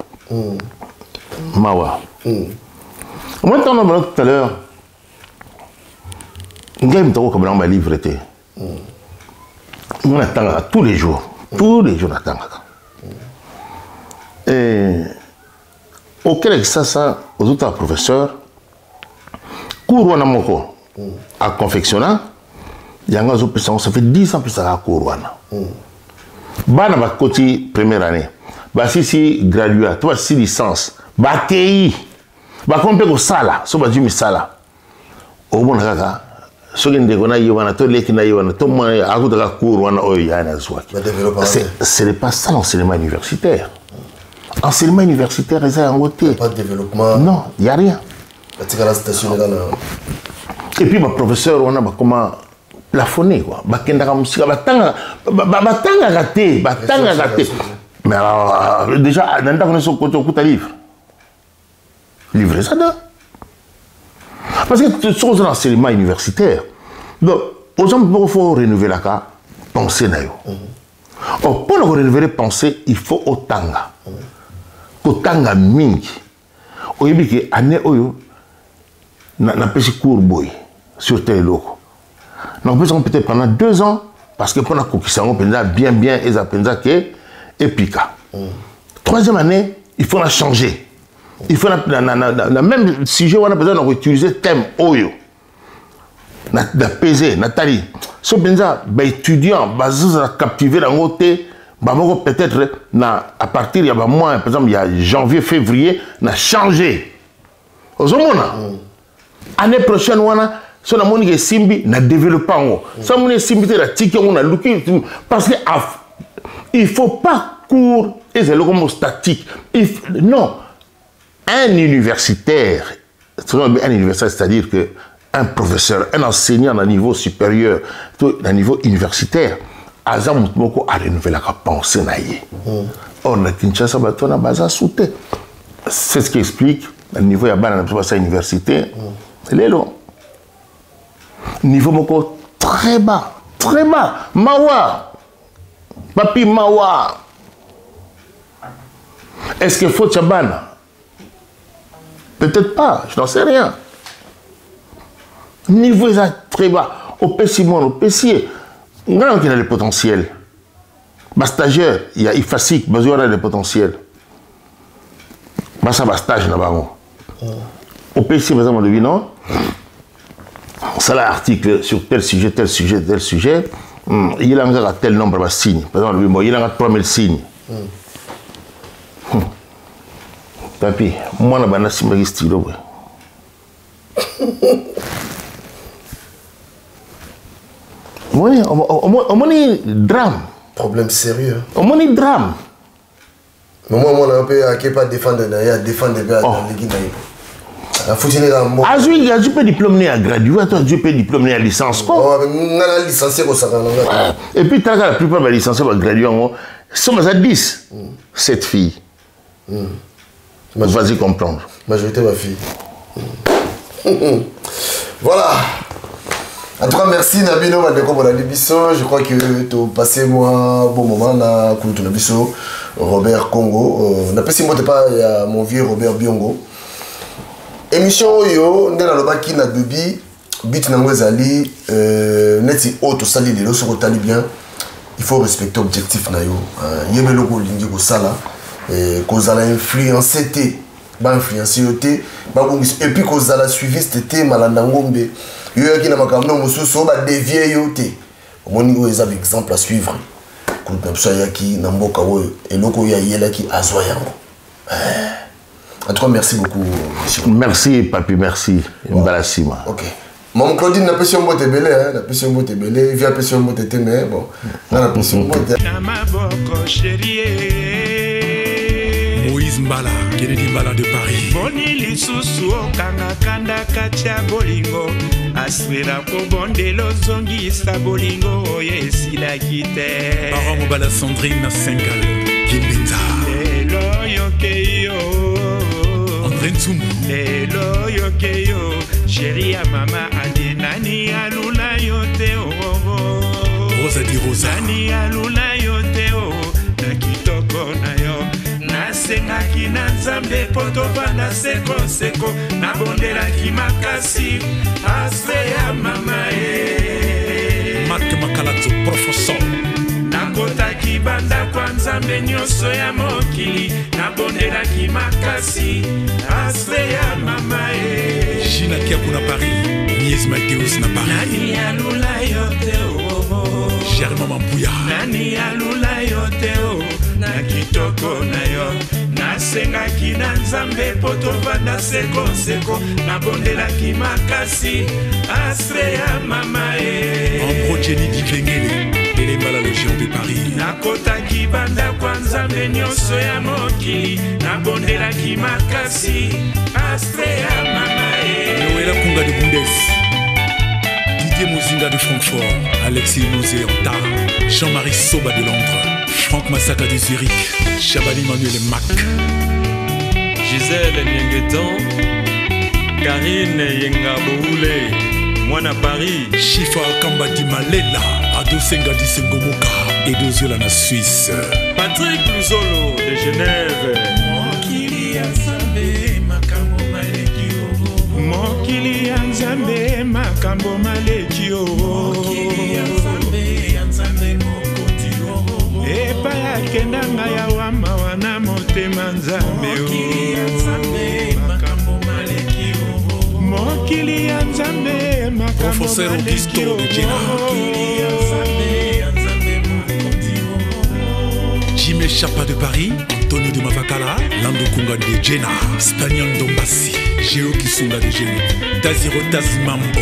Mawa. Moi, tu en as tout à l'heure. Je vais me livre. On attend tous les jours. Tous les jours, on attend. Et auquel ça, aux autres professeurs, cours on a mon cours à confectionner, il y a un autre ça fait 10 ans que ça a cours. Bana ba côté première année. Ba si graduat, toi si licence, ba TI. Ba compé ko sala, so ba jimi sala. O bon kaka. Ce qui est ce n'est pas ça l'enseignement universitaire. L'enseignement universitaire, il n'y a pas de développement. Non, il n'y a rien. Et puis, mon professeur, on a comment plafonner. Mais alors, déjà, on a son côté au livre. Livrer ça, non? Parce que ce sont des enseignements universitaires. Donc, aux gens, il faut renouveler la pensée. Pour renouveler la pensée, il faut otanga. Otanga mingi. Au début, il y a des cours sur tel locaux. Donc, peut-être pendant 2 ans, parce que pendant qu'ils sont bien, ils apprennent que épika. 3e année, il faut la changer. Il faut le même sujet, on a besoin d'utiliser le thème Oyo. D'apaiser, Nathalie. Si on a étudiant, captivé dans le côté, peut-être à partir il y a mois, par exemple, il y a janvier, février, on a changé. L'année prochaine, on a si on a simbi, on a développé. Si on a simbi, on a looké. Parce qu'il ne faut pas cours et c'est le comme statique. Non. Un universitaire, c'est-à-dire qu'un professeur, un enseignant à niveau supérieur, à niveau universitaire, a renouvelé la pensée. Or, na Kinshasa, on a basé sauté. C'est ce qui explique, le niveau de l'université, c'est long. Niveau très bas, très bas. Mawa, papi Mawa. Est-ce qu'il faut Tchabana? Peut-être pas, je n'en sais rien. Niveau est très bas. Au Pessimon, au Pessier, on a le potentiel. Ma stagiaire, il y a IFASIC, il y a le potentiel. Ça va stage là-bas. Au Pessier, par exemple, on devine, non? Ça, l'article sur tel sujet, tel sujet, tel sujet, il y a tel nombre de signes. Par exemple, il y a 3000 signes. Papi, moi, je suis un stylo. On a drame. Problème sérieux. On a drame. Mais moi, on ne pas défendre les gars dans l'équipe. Je peux diplômer à gradué, je peux diplômer à licence. Et puis, la plupart des licenciés vont graduer, sont à 10, 7 filles. Vas-y comprendre. Majorité ma fille. Voilà. En tout cas, merci Nabino Madeko pour la débisso. Je crois que tu as passé moi un bon moment là pour ton débisso. Robert Congo. On a passé moi pas mon vieux Robert Biongo. Émission yo ndena lobaki na debi bit na ngwezali neti auto sali lelo soko tali bien. Il faut respecter l'objectif na yo. Yebelo ko lingi ko sala. Kozala influencer ba influencer yote ba bongis et puis kozala suiviste te malanda ngombe yo qui na makamno mususu ba dévier yote omoni o ezab exemple à suivre groupe na biso yaki na mboka oyo eloko ya yelaki azwa yango. En tout cas, merci beaucoup, monsieur. Merci, papi, merci. Mbalasima. Ok. Maman Claudine n'a pas si on botte belé, hein. N'a pas si on botte belé. Il vient pas si on botte mais bon. N'a pas si on botte. Moïse Mbala, Kennedy Mbala de Paris. Boni lisusu okanga kanda katia bolingo. Aswera ko bondelo zongi sa bolingo oyesila kite. Baron Mbala Sandrine na Sengal, Kimbenza. Lelo yokeyo. Lelo yokeyo, chérie ya mama andi nani alula yote Rosa di Rosa nani alula yote na kitoko na yo nasengaki na nzambe potoba na seko seko na bondelaki makasi ase ya mama Marc Makalato professeur nakotaki banda kwa nzambe nyonso ya mokili nabondelaki makasi ase ya mama Gina Kiakou na Paris Nies Mateus na Paris nani alula yote Germain Mambuya nani alula yote na kitoko na yo nasengaki na nzambe potovanda seko seko nabondelaki makasi ase ya mama Ambro Jenny Dikengele Elembala le géant de Paris nakotaki banda kwa nzambe nyonso ya mokili nabondelaki makasi ase ya mama Noëlla Kunga de Bundes Didier Mozinga de Francfort Alexis Nozé Anta Jean-Marie Soba de Londres Franck Massaka de Zurich Chabani Manuel Mac Gisèle Nyengetan Karine Yengaboule Mwana Paris Chifa Kamba di Malela Ado Senga di Sengomoka Edo Ziola na Suisse Patrick Luzolo de Genève Mokili ya Nzambe makambo maleki Mokili ya Nzambe makambo maleki Mokili ya Nzambe mokoti Epa ya kendanga ya wama wana motema Nzambe Mokili ya Nzambe makambo maleki Mokili ya Nzambe makambo maleki Mokili ya Nzambe mokoti Jimé Chapa de Paris Antonio de Mavakala Lando Kunga de Jena Spaniel Dombassi Géo Kisunga de Géo Taziro Tazimambo